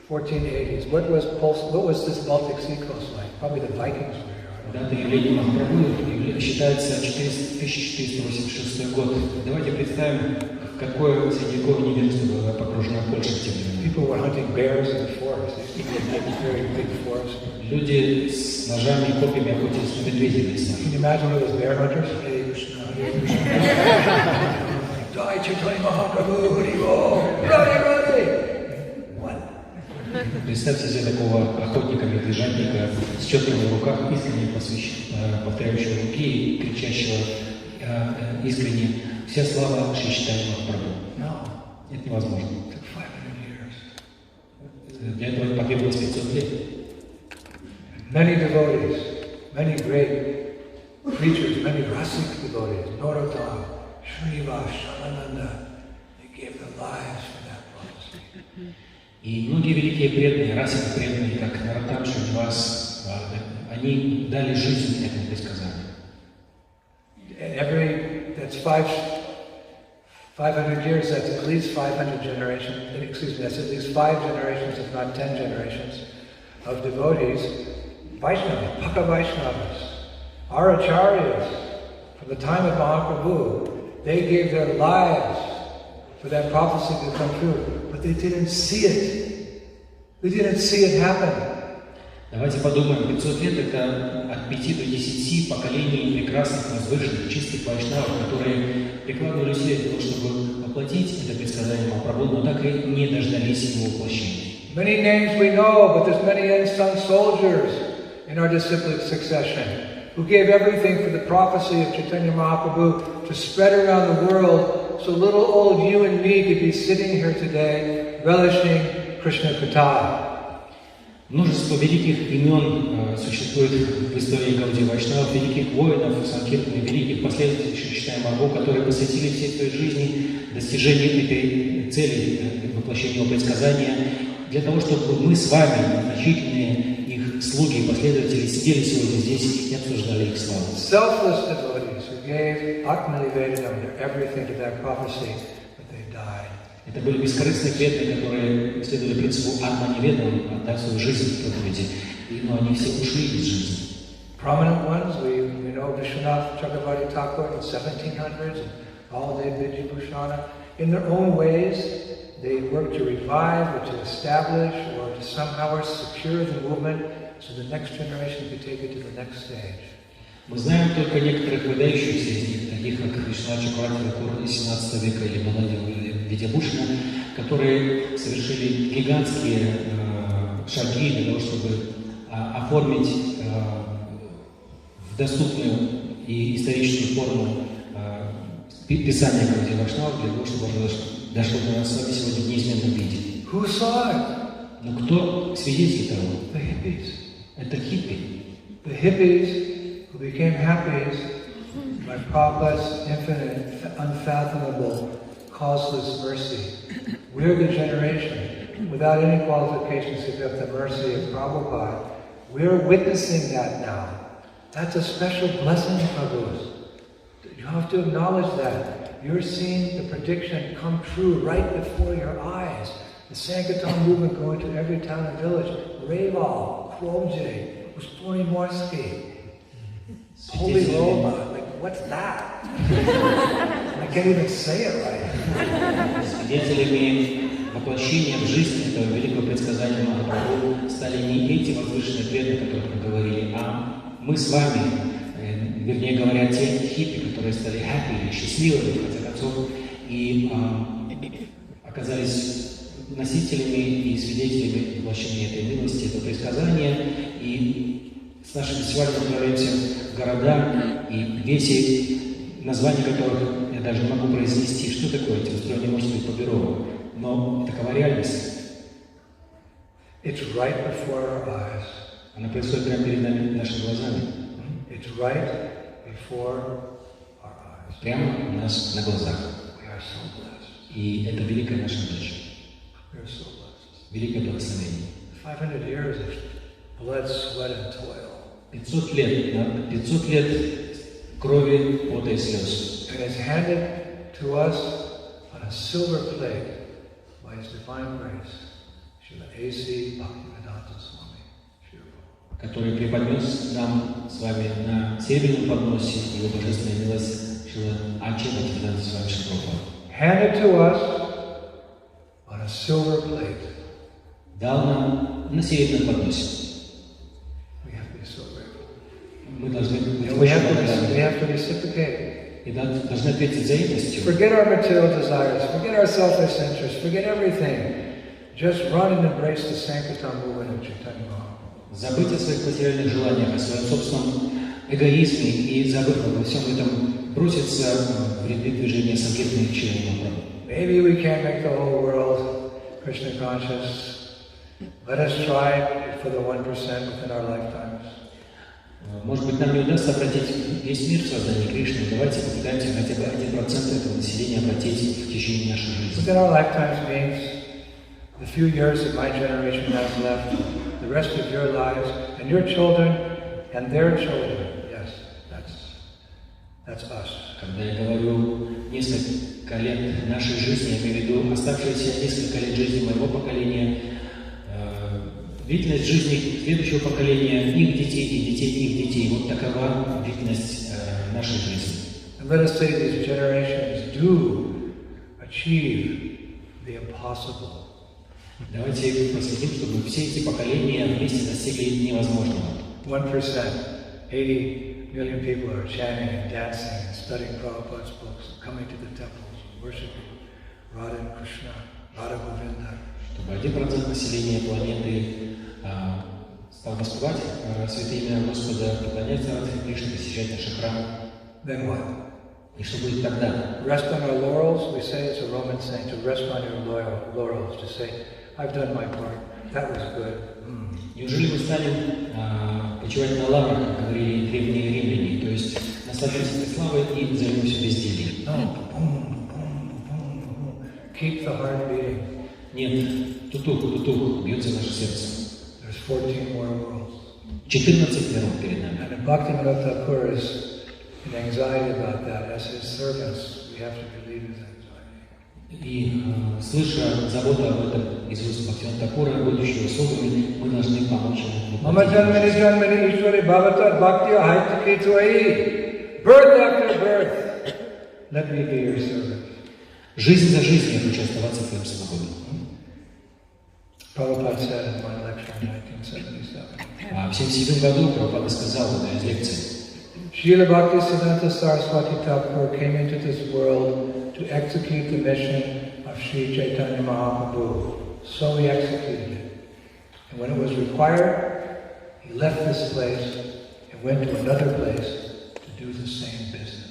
1480s. What was this Baltic Sea coast like? Probably the Vikings were here. Дата явления Махапрабху считается 1486 год. Давайте представим, в какое средневековое невежество была погружена Польша в те времена. People were hunting bears in the forest. They used to get very big forest. Люди с ножами и копьями охотились на медведей в лесах. Can you imagine one of those bear hunters? Hey, Krishna, hey, Krishna. Die, Chaitanya Mahaprabhu, Haribo, Radhe. Представьте себе такого охотника-медвежатника с четками в руках, искренне повторяющего руки и кричащего искренне «Вся слава Шри Чайтаньи Махапрабху». Это невозможно. Для этого потребовалось 500 лет. Many devotees, many great preachers, many rasic devotees, Narottam, Srinivas, Shamananda, they gave their lives for that prophecy. И многие великие преданные, расовые преданные, как Наротtam, Шринивас, они дали жизнь этому предсказанию. That's 500 years, that's at least 500 generations, that's at least 5 generations, if not 10 generations, of devotees, Vaishnavas, Paka Vaishnavas, our acharyas, from the time of Mahaprabhu, they gave their lives for that prophecy to come true. But they didn't see it. They didn't see it happen. Давайте подумаем, 500 лет это от 5 до 10 поколений прекрасных, возвышенных, чистых вайшнавов, которые прикладывали усилия для того, чтобы воплотить это предсказание Махапрабху, но так и не дождались его воплощения. Many names we know, but there's many unsung soldiers in our disciplic succession who gave everything for the prophecy of Chaitanya Mahaprabhu to spread around the world. So little old you and me could be sitting here today, relishing Krishna Katha. Множество великих имен существует в истории Гаудия Вайшнавов, великих воинов, санкиртаны, великих последователей Шри Чайтаньи Махапрабху, которые посвятили всей своей жизни достижению этой цели, воплощению предсказания, для того, чтобы мы с вами, значительные их слуги и последователи, сидели сегодня здесь и обсуждали их славу. Selfless devotees who gave Atma-nivedam, everything to that prophecy, but they died. Это были бескорыстные преданные, которые следовали принципу Атма-ниведам, отдав свою жизнь в проповеди, но они все ушли из жизни. Prominent ones, we know Vishwanath Chakravarti Thakur in the 1700s, and Baladev Vijayabhushana. In their own ways, they worked to revive or to establish or to somehow secure the movement so the next generation could take it to the next stage. Мы знаем только некоторых выдающихся из них, таких как Вишванат Чакраварти Тхакур из 17 века или Баладева Видябушина, которые совершили гигантские шаги для того, чтобы оформить в доступную и историческую форму писание Гаудия Вайшнавов для того, чтобы дошло до нас с вами сегодня в неизменном виде. Who saw it? Но кто свидетель того? The hippies. Это хиппи. The hippies who became happies by Prabhupada's infinite, unfathomable, causeless mercy. We're the generation, without any qualifications except the mercy of Prabhupada. We're witnessing that now. That's a special blessing, Prabhus. You have to acknowledge that. You're seeing the prediction come true right before your eyes. The Sankirtan movement going to every town and village. Reval, Kromje, Uspori Morsky. Holy Roma, like what's that? I can't even say it right. Свидетелями воплощения в жизнь этого великого предсказания Махапрабху стали не эти возвышенные преданные, о которых мы говорили, а мы с вами, вернее говоря, те хиппи, которые стали happy, счастливыми, в конце концов, и оказались носителями и свидетелями воплощения этой милости, этого предсказания, и с нашим фестивалем мы отправляемся в города, и весь названия которых я даже не могу произнести, что такое эти устроения может быть по-бюро, но такова реальность. It's right before our eyes. Она происходит прямо перед нами, нашими глазами. It's right before our eyes. Прямо у нас на глазах. We are so blessed. И это великая наша удача. We are so blessed. Великое благословение. 500 years of blood, sweat and toil. 500 лет крови, пота и слез. And it's handed to us on a silver plate by His Divine Grace, Srila A.C. Bhaktivedanta Swami, Shrila. Который преподнес нам с вами на серебряном подносе Его Божественная милость Шрила А.Ч. Бхактивиданта Свами Шрила Прабхупады. Handed to us on a silver plate. Дал нам на серебряном подносе. We have to be so grateful. Мы должны быть And we have to reciprocate. И должны ответить взаимностью. Forget our material desires, forget our selfish interests, forget everything. Just run and embrace the Sankirtan movement of Chaitanya Mahaprabhu. Забыть о своих материальных желаниях, о своем собственном эгоизме и, забыв обо всем этом, броситься в ряды движения Санкиртана Чайтанья Махапрабху. Maybe we can't make the whole world Krishna conscious. Let us try for the 1% within our lifetimes. Может быть, нам не удастся обратить весь мир в сознание Кришны. Давайте попытаемся хотя бы 1% этого населения обратить в течение нашей жизни. Within our lifetimes means the few years that my generation has left, the rest of your lives, and your children, and their children. Yes, that's us. Когда я говорю несколько лет нашей жизни, я имею в виду оставшиеся несколько лет жизни моего поколения, длительность жизни следующего поколения, их детей и детей их детей. Вот такова длительность нашей жизни. And let us say these generations do achieve the impossible. Давайте проследим, чтобы все эти поколения вместе достигли невозможного. 1%, 80 million people are chanting and dancing and studying Prabhupada's books, coming to the temples, worshiping Radha and Krishna, Radha Govinda. Чтобы 1% населения планеты стал воспевать святые имена Господа, поклоняться Радхе Кришне, посещать наши храмы. Then what? И что будет тогда? Rest on our laurels, we say it's a Roman saying, to rest on your laurels, to say, I've done my part, that was good. Неужели мы станем почивать на лаврах, как говорили древние римляне, то есть наслаждаемся этой славой и займемся бездельем? Keep the heart beating. Нет, тутух, бьется наше сердце. There's 14 more worlds. 14 миров перед нами. And Bhaktivinoda Thakur is in anxiety about that. As his servants, we have to relieve his anxiety. И слыша заботу об этом из уст Бхактивинода Тхакура, будущего слугами, мы должны помочь ему. Мама джанмани джанмани Ишвари Bhavata Bhaktiya Haitaki Tvai. Birth after birth. Let me be your servant. Жизнь за жизнью я хочу оставаться твоим слугой. Prabhupada said in one lecture in 1977. В 1977 году Прабхупада сказал в одной из лекций: Srila Bhaktisiddhanta Saraswati Thakur came into this world to execute the mission of Sri Chaitanya Mahaprabhu. So he executed it. And when it was required, he left this place and went to another place to do the same business.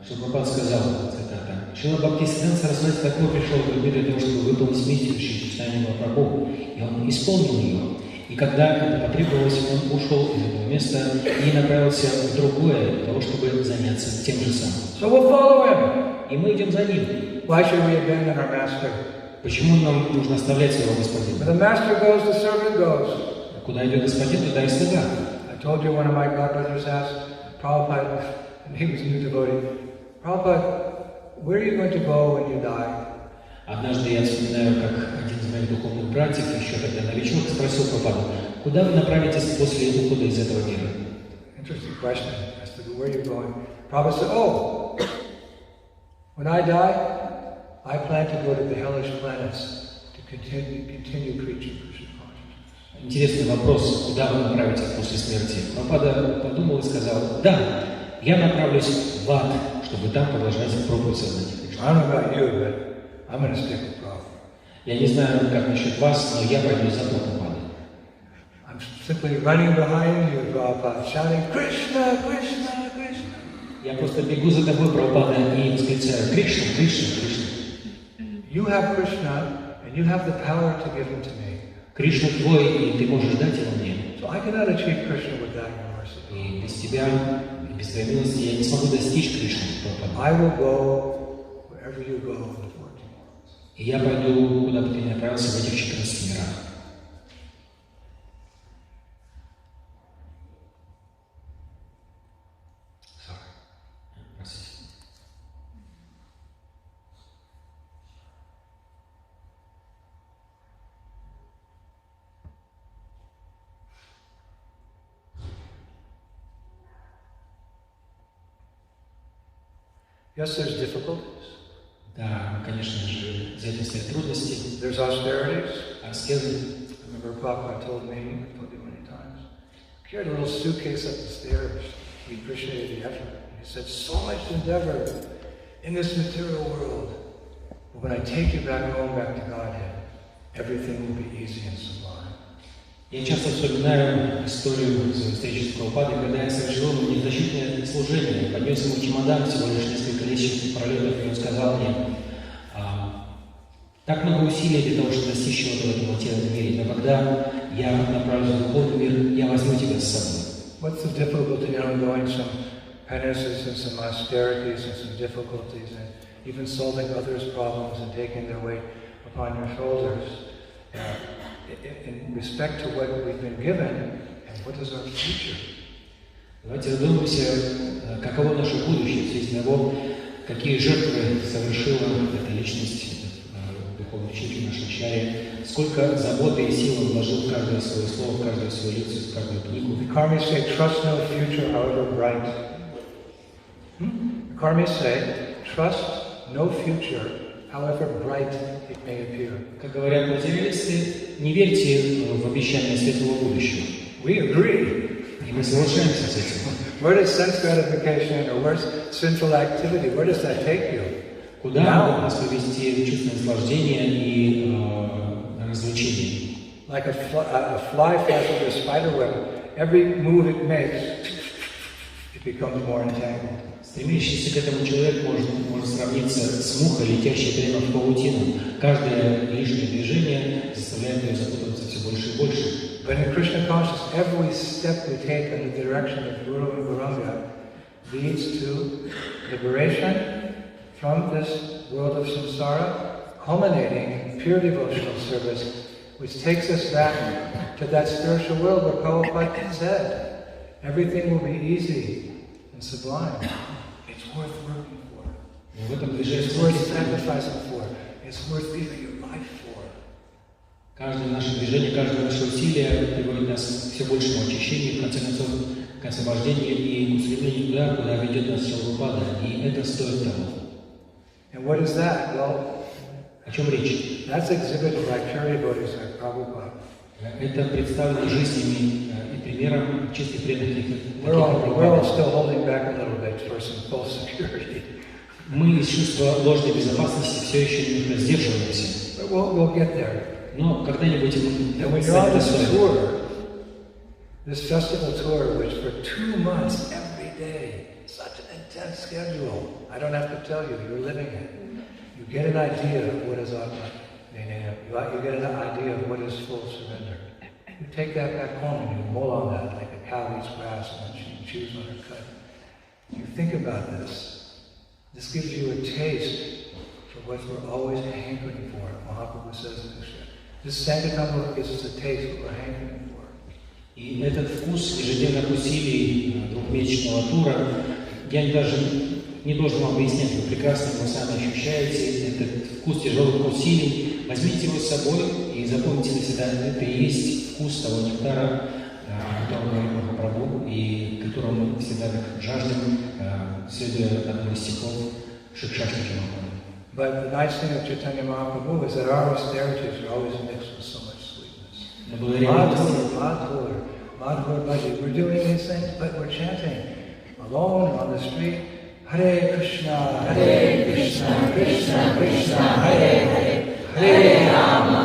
Прабхупада сказал, цитата: Шрила Бхактисиддханта Сарасвати Тхакур пришел в этот мир для того, чтобы выполнить миссию Шри Чайтанья Махапрабху, и он исполнил ее. И когда это потребовалось, он ушел из этого места и направился в другое, для того, чтобы заняться тем же самым. So we'll follow him. И мы идем за ним. Why should we abandon our master? Почему нам нужно оставлять своего господина? Where the master goes, the servant goes. Куда идет господин, туда и слуга. I told you one of my godbrothers asked Prabhupada, and he was a new devotee, Prabhupada, where are you going to go when you die? Однажды я вспоминаю, как один из моих духовных братьев, еще тогда новичок, спросил Прабхупаду: куда вы направитесь после ухода из этого мира? Interesting question. I said, where are you going? Prabhupada said, oh, when I die, I plan to go to the hellish planets to continue preaching Krishna consciousness. Интересный вопрос, куда вы направитесь после смерти? Прабхупада подумал и сказал: да, я направлюсь в ад, чтобы там продолжать проповедь сознания Кришны. I don't know about you, but I'm going to stick with Prabhupada. Я не знаю, как насчет вас, но я пойду за Прабхупадой. I'm simply running behind you, Prabhupada, shouting, Krishna, Krishna, Krishna. Я просто бегу за тобой, Прабхупада, и восклицаю: Кришна, Кришна, Кришна. You have Krishna, and you have the power to give him to me. Кришна твой, и ты можешь дать его мне. So I cannot achieve Krishna without your mercy. И без тебя, и без твоей милости я не смогу достичь Кришны, Прабхупада. I will go wherever you go in the 14 worlds. И я пойду, куда бы ты ни направился, в этих 14 мирах. Yes, there's difficulties. Да, конечно же, за этим стоят трудности, There's austerities. аскезы. I remember Prabhupada told me, I've told you many times, carried a little suitcase up the stairs. He appreciated the effort. He said, so much endeavor in this material world. But when I take you back home, back to Godhead, everything will be easy and sublime. Я часто вспоминаю историю своей встречи с Прабхупадой, когда я совершил ему незащитное служение, поднес ему чемодан, всего лишь несколько лестничных пролетов, и он сказал мне, так много усилий для того, чтобы достичь чего-то в этом материальном мире, но когда я направлюсь в духовный мир, я возьму тебя с собой. What's the difficulty in ongoing some penances and some austerities and some difficulties and even solving others' problems and taking their weight upon your shoulders? In respect to what we've been given and what is our future. Давайте задумаемся, каково наше будущее, в связи с того, какие жертвы совершила эта личность, духовный учитель, наш ачарья, сколько заботы и сил он вложил в каждое свое слово, в каждую свою лекцию, в каждую книгу. The karmis say, trust no future, however bright. The karmis say, trust no future, however bright it may appear. Как говорят материалисты, не верьте в обещание светлого будущего. We agree. И мы соглашаемся с этим. Where does sense gratification or where's sinful activity, where does that take you? Куда могут нас повести чувство наслаждения и развлечения? Like a fly flies over a spider web. Every move it makes, it becomes more entangled. Стремящийся к этому человек может сравниться с мухой, летящей прямо в паутину. Каждое лишнее движение заставляет ее запутываться все больше и больше. But in Krishna consciousness, every step we take in the direction of Guru and Guranga leads to liberation from this world of samsara, culminating in pure devotional service, which takes us back to that spiritual world where Prabhupada said, everything will be easy and sublime. It's worth working for. It's worth sacrificing for. It's worth giving your life for. Каждое наше движение, каждое наше усилие приводит нас к все большему очищению, в конце концов, к освобождению и устремлению туда, куда ведет нас Прабхупада, и это стоит того. And what is that? Well, о чем речь? That's exhibited by pure devotees like Prabhupada. Это представлено жизнями и примером чистых преданных. We're all still holding back a little bit for some false security. Мы из чувства ложной безопасности все еще немного сдерживаемся. But we'll get there. Но когда-нибудь мы when you're on this tour, this festival tour, which for 2 months every day, such an intense schedule. I don't have to tell you, you're living it. You get an idea of what is Atma. You get an idea of what is full surrender. You take that back home and you mull on that like a cow eats grass and she chews on her cud. You think about this. This gives you a taste for what we're always hankering for. Mahaprabhu says in this shit. This Sankirtan gives us a taste of what we're hankering for. И этот вкус ежедневных усилий двухмесячного тура, я даже не должен вам объяснять, вы прекрасно его сами ощущаете, этот вкус тяжелых усилий. Возьмите его с собой и запомните навсегда, это и есть вкус того нектара, о котором говорит Махапрабху, и которого мы всегда жаждем, следуя одному из стихов Шикшаштаки Махапрабху. But the nice thing of Chaitanya Mahaprabhu is that our austerities are always mixed with so much sweetness. Madhur, Bhaji. We're doing these things, but we're chanting alone on the street. Hare Krishna, Krishna Krishna, Hare Hare, Hare Rama,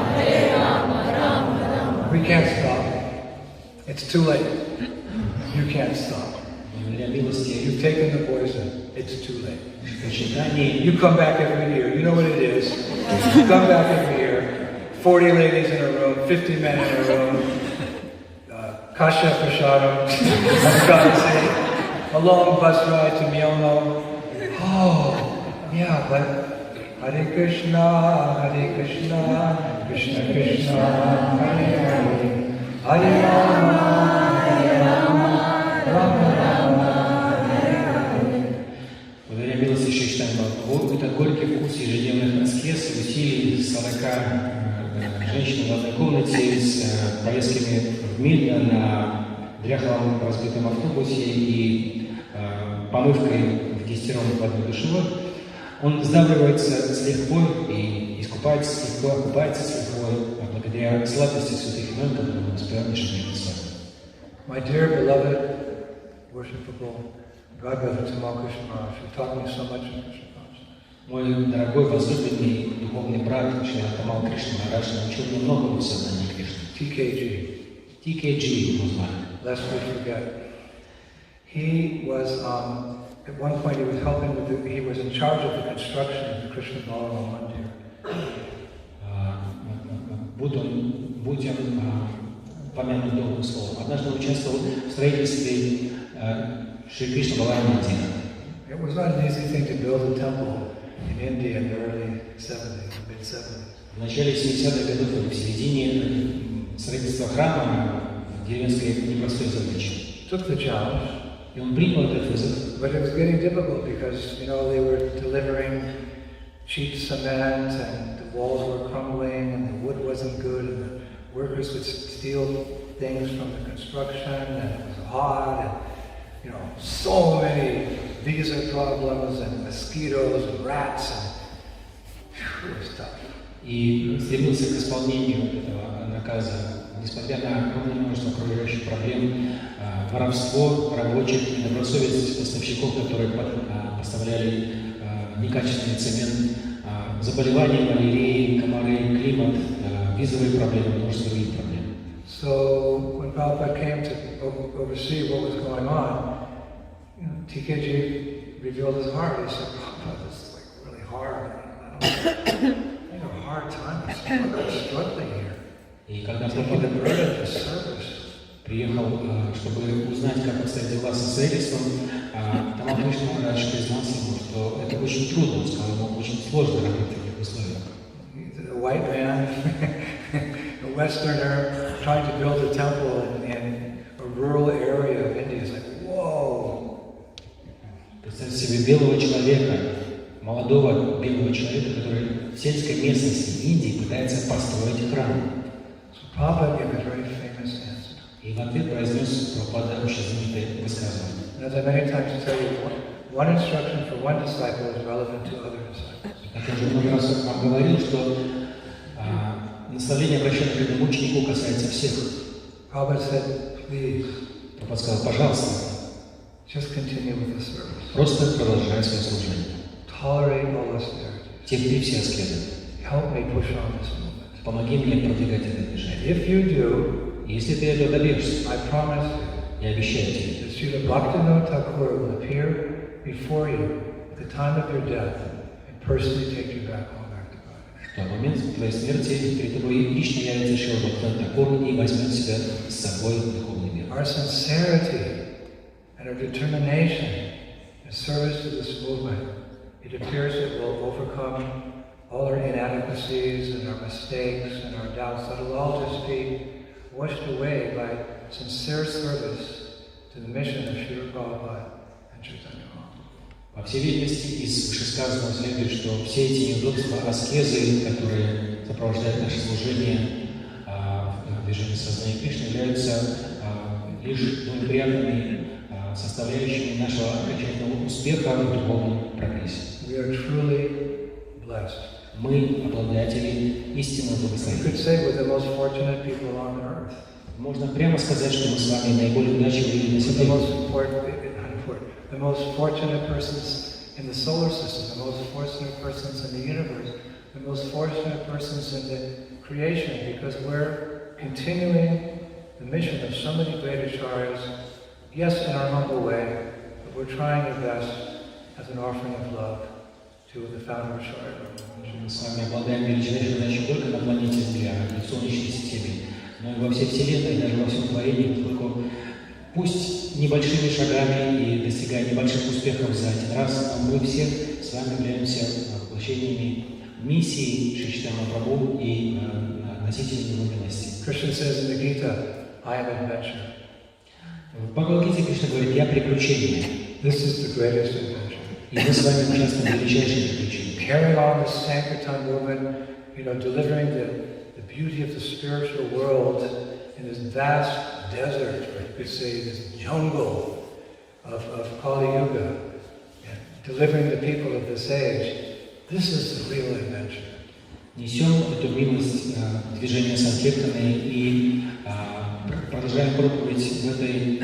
Rama Rama. We can't stop. It's too late. You can't stop. You've taken the poison. It's too late. You come back every year. You know what it is. You come back every year. 40 ladies in a room, 50 men in a room. Kasha Prashadam. A long bus ride to Myono. Oh, yeah, but Hare Krishna, Krishna Krishna, Hare Hare, Hare Rama, Rama Rama, Hare Hare. Благодаря милости Шри Махапрабху, этот горький вкус ежедневных аскез и усилий 40 женщин в одной комнате с поездками в миль на дряхлом разбитом автобусе и помывкой в регистрирован в одной душевой, он сдавливается с лихвой и искупается с лихвой, окупается с лихвой, благодаря сладости святых имен, которые мы успеваем ежедневно с вами. My dear beloved, worshipable Godbrother Tamal Krishna Maharaj, who taught me so much in Krishna consciousness. Мой дорогой, возлюбленный духовный брат Шрила Тамал Кришна Махарадж научил меня многому в сознании Кришны. TKG его звали. Lest we forget. He was, at one point he was helping with he was in charge of the construction of the Krishna Balama Mandir. Будем помянут добрым словом. Однажды он участвовал в строительстве Шри Кришна Балама Мандира. It was not an easy thing to build a temple in India in the early 70s, mid-70s. В начале 70-х годов или в середине строительства храма в деревенской непростой задачи. Took the challenge. И он принял этот вызов. But it was getting difficult because, they were delivering cheap cement and the walls were crumbling and the wood wasn't good and the workers would steal things from the construction and it was hot and, so many visa problems and mosquitoes and rats and it was tough. И стремился к исполнению этого наказа, несмотря на огромное множество окружающих проблем, воровство рабочих, недобросовестность поставщиков, которые поставляли некачественный цемент, заболевания, малярии, комары, климат, визовые проблемы, множество других проблем. So when Prabhupada came to oversee what was going on, TKG revealed his heart. He said, Prabhupada, this is really hard. I have a hard time. I'm struggling here. И когда Прабхупада приехал, чтобы узнать, как обстоят дела со строительством, Тамал Кришна Махарадж признался ему, что это очень трудно, он сказал, ему очень сложно работать в таких условиях. A white man, a Westerner, trying to build a temple in a rural area of India. It's like, whoa! Представьте себе белого человека, молодого белого человека, который в сельской местности Индии пытается построить храм. So Prabhupada gave a very famous answer. И в ответ произнес Прабхупада общезнаменитое высказывание. As I many times tell you, one instruction for one disciple is relevant to other disciples. Как я уже много раз вам говорил, что наставление, обращенное к этому ученику, касается всех. Prabhupada said, please. Прабхупада сказал, пожалуйста, just continue with the service. Просто продолжай свое служение. Tolerate all austerities. Терпи все аскезы. Help me push on this movement. Помоги мне продвигать это движение. If you do, если ты этого добьешься, I promise you, я обещаю тебе, that Srila Bhaktivinoda Thakur will appear before you at the time of your death and personally take you back home back to God. Что в момент твоей смерти перед тобой лично явится Шрила Бхактивинода Тхакур и возьмет себя с собой в духовный мир. Our sincerity and our determination in service to this movement, it appears that we'll overcome all our inadequacies and our mistakes and our doubts. That will all just be washed away by sincere service to the mission of Srila Prabhupada and Chaitanya Mahaprabhu. По всей видимости, из вышесказанного следует, что все эти неудобства, аскезы, которые сопровождают наше служение в движении сознания Кришны, являются лишь благоприятными составляющими нашего окончательного успеха в духовном прогрессе. We are truly blessed. Мы обладатели истинного благословения. You could say we're the most fortunate people on earth. Можно прямо сказать, что мы с вами наиболее удачливые люди на Земле. The most fortunate persons in the solar system, the most fortunate persons in the universe, the most fortunate persons in the creation, because we're continuing the mission of so many great acharyas, yes, in our humble way, but we're trying our best as an offering of love to the founder of Acharya. Мы с вами обладаем величайшей удачей не только на планете Земля, и в Солнечной системе, но и во всей Вселенной, даже во всем творении, поскольку пусть небольшими шагами и достигая небольших успехов за один раз, но мы все с вами являемся воплощениями миссии Шри Чайтанья Прабху и носителями милости. Krishna says in the Gita, I am adventure. В Бхагавад-гите Кришна говорит, я приключение. This is the greatest adventure. И мы с вами участвуем в величайшем приключении. Carrying on the Sankirtan movement, delivering the beauty of the spiritual world in this vast desert, or you could say this jungle of Kali Yuga, and delivering the people of this age, this is the real adventure. Несем эту милость движения Санкиртаны и продолжаем проповедь в этой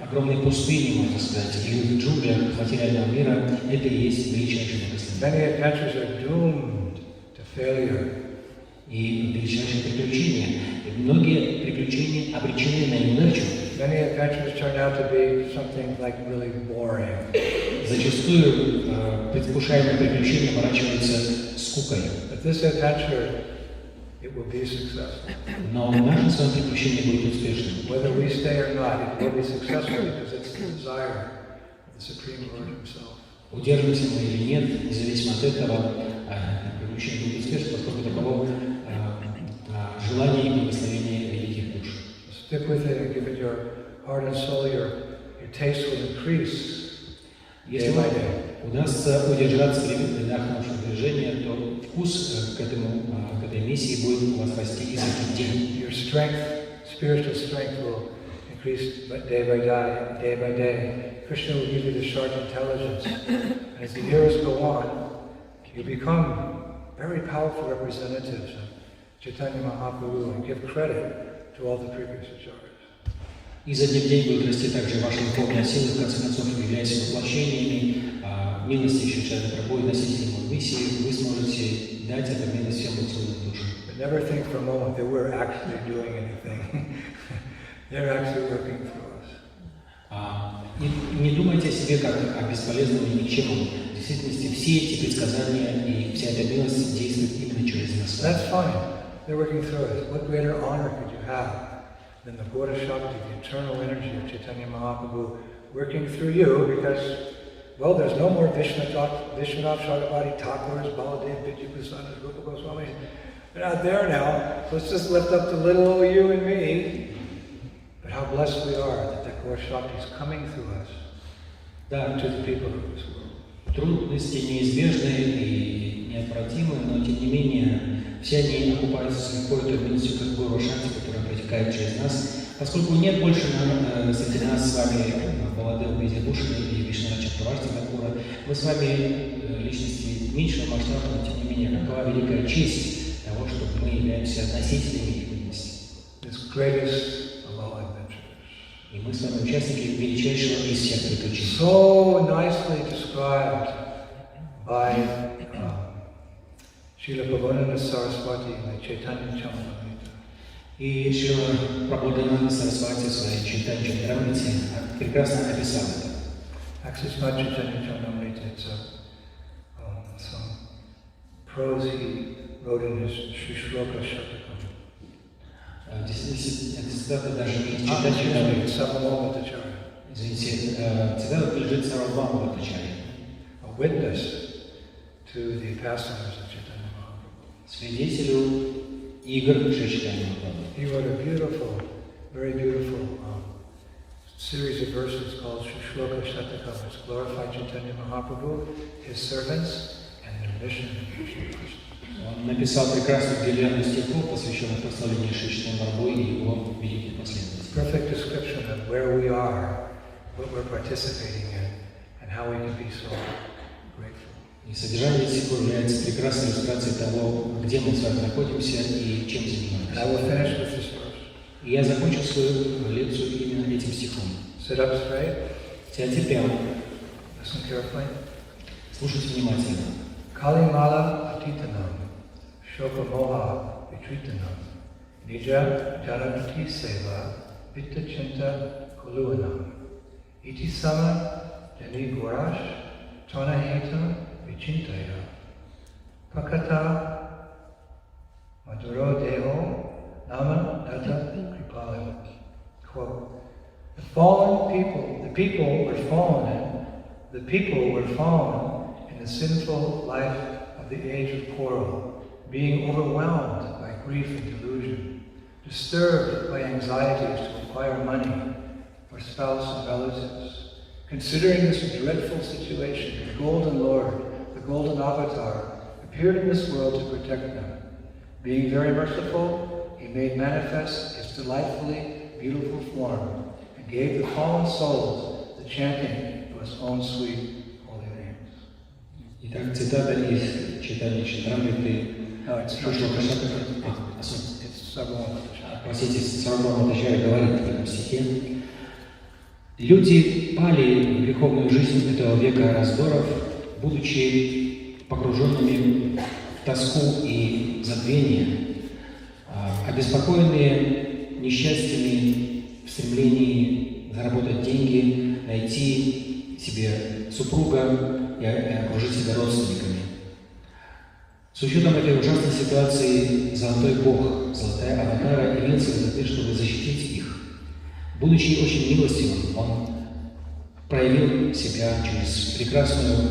огромной пустыне, можно сказать, и в джунглях материального мира. Это и есть величайшее благословение. Many adventures are doomed to failure. И величайшее приключение. И многие приключения обречены на неудачу. Many adventures turn out to be something like really boring. Зачастую предвкушаемые приключения оборачиваются скукой. But this adventure, it will be successful. Но наше с вами приключение будет успешным. Whether we stay or not, it will be successful because it's the desire of the Supreme Lord Himself. Удержимся мы или нет, независимо от этого, приключение будет успешным, поскольку таково желание и благословение великих душ. Stick with it and give it your heart and soul. Your taste will increase. Если вам удастся удержаться при рядах нашего движения, то вкус к этой миссии будет у вас расти изо дня в день. Your strength, spiritual strength will increase day by day. Krishna will give you the sharp intelligence. And as the years go on, you become very powerful representatives of Chaitanya Mahaprabhu and give credit to all the previous acharyas. Изо дня в день будет расти также ваша духовная сила, в конце концов, являясь воплощениями милости Шрилы Прабхупады, носителями миссии, вы сможете дать эту милость всем поцелуям души. But never think for a moment that we're actually doing anything. They're actually working through us. Не думайте о себе как о бесполезном и никчемном. В действительности все эти предсказания и вся эта милость действует именно через нас. That's fine. They're working through us. What greater honor could you have than the Goda Shakti, the eternal energy of Chaitanya Mahaprabhu working through you? Because, well, there's no more Vishwanath Chakravarti Thakurs, Baladev, Vijay Prasannas, Rupa Goswami. They're not there now. So let's just lift up the little old you and me. But how blessed we are that the Goda Shakti is coming through us to the people of this world. Трудности неизбежны и неотвратимы, но тем не менее все они окупаются с легкой той милостью, как Гуру Шакти, которая протекает через нас. Поскольку нет больше среди нас с вами Баладева Визябушина и Вишнураджа Павартина, мы с вами личности меньшего масштаба, но тем не менее, какова великая честь того, что мы являемся носителями их милости. И мы с вами участники величайшего из всех приключений. So nicely described by Шрила Прабхупада Сарасвати in the Chaitanya Charitamrita. И Шрила Прабхупада Сарасвати в своей Chaitanya Charitamrita прекрасно описал это. Actually, it's not Chaitanya Charitamrita, it's some prose he wrote in his Shloka Shatakam. Здесь цитата даже не из Chaitanya Charitamrita. Извините, цитата лежит Сарвабхаума Бхаттачарьи. A witness to the pastimes of Chaitanya Mahaprabhu. Свидетелю игр Chaitanya Mahaprabhu. He wrote a beautiful, very beautiful series of verses called Shloka Shatakam, which glorify Chaitanya Mahaprabhu, his servants, and their mission in Krishna. Он написал прекрасную гирлянду стихов, посвященных прославлению Шри Прабхупады и его великих последователей. Perfect description of where we are, what we're participating in, and how we can be so grateful. И содержание стихов является прекрасной иллюстрацией того, где мы с вами находимся и чем And I will занимаемся. finish with this verse. И я закончу свою лекцию именно этим стихом. Sit up straight. Сядьте прямо, Listen carefully. слушайте внимательно. Kalimala atitanam, shoka moha vitritanam, nija janamati seva, vitta chinta kuluanam, iti sama jani gorash, tanaheta vichintaya, pakata maduro deho, nama data kripala. Quote, the people were fallen in the sinful life of the age of quarrel, being overwhelmed by grief and delusion, disturbed by anxieties to acquire money for spouse and relatives. Considering this dreadful situation, the Golden Lord, the Golden Avatar, appeared in this world to protect them. Being very merciful, he made manifest his delightfully beautiful form and gave the fallen souls the chanting of his own sweet holy names. Итак, цитата из читания Читамриты. It's Простите, Сарвама Матачарья говорит в этом стихе: люди пали в греховную жизнь этого века раздоров, будучи погруженными в тоску и забвение, обеспокоенные несчастьями в стремлении заработать деньги, найти себе супруга и окружить себя родственниками. С учетом этой ужасной ситуации Золотой Бог, Золотая Аватара, явился в этот мир, чтобы защитить их. Будучи очень милостивым, Он проявил себя через прекрасную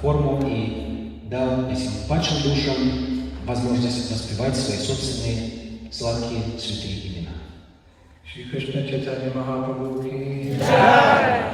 форму и дал этим падшим душам возможность воспевать свои собственные сладкие святые имена. Shri Krishna Chaitanya Mahaprabhu ki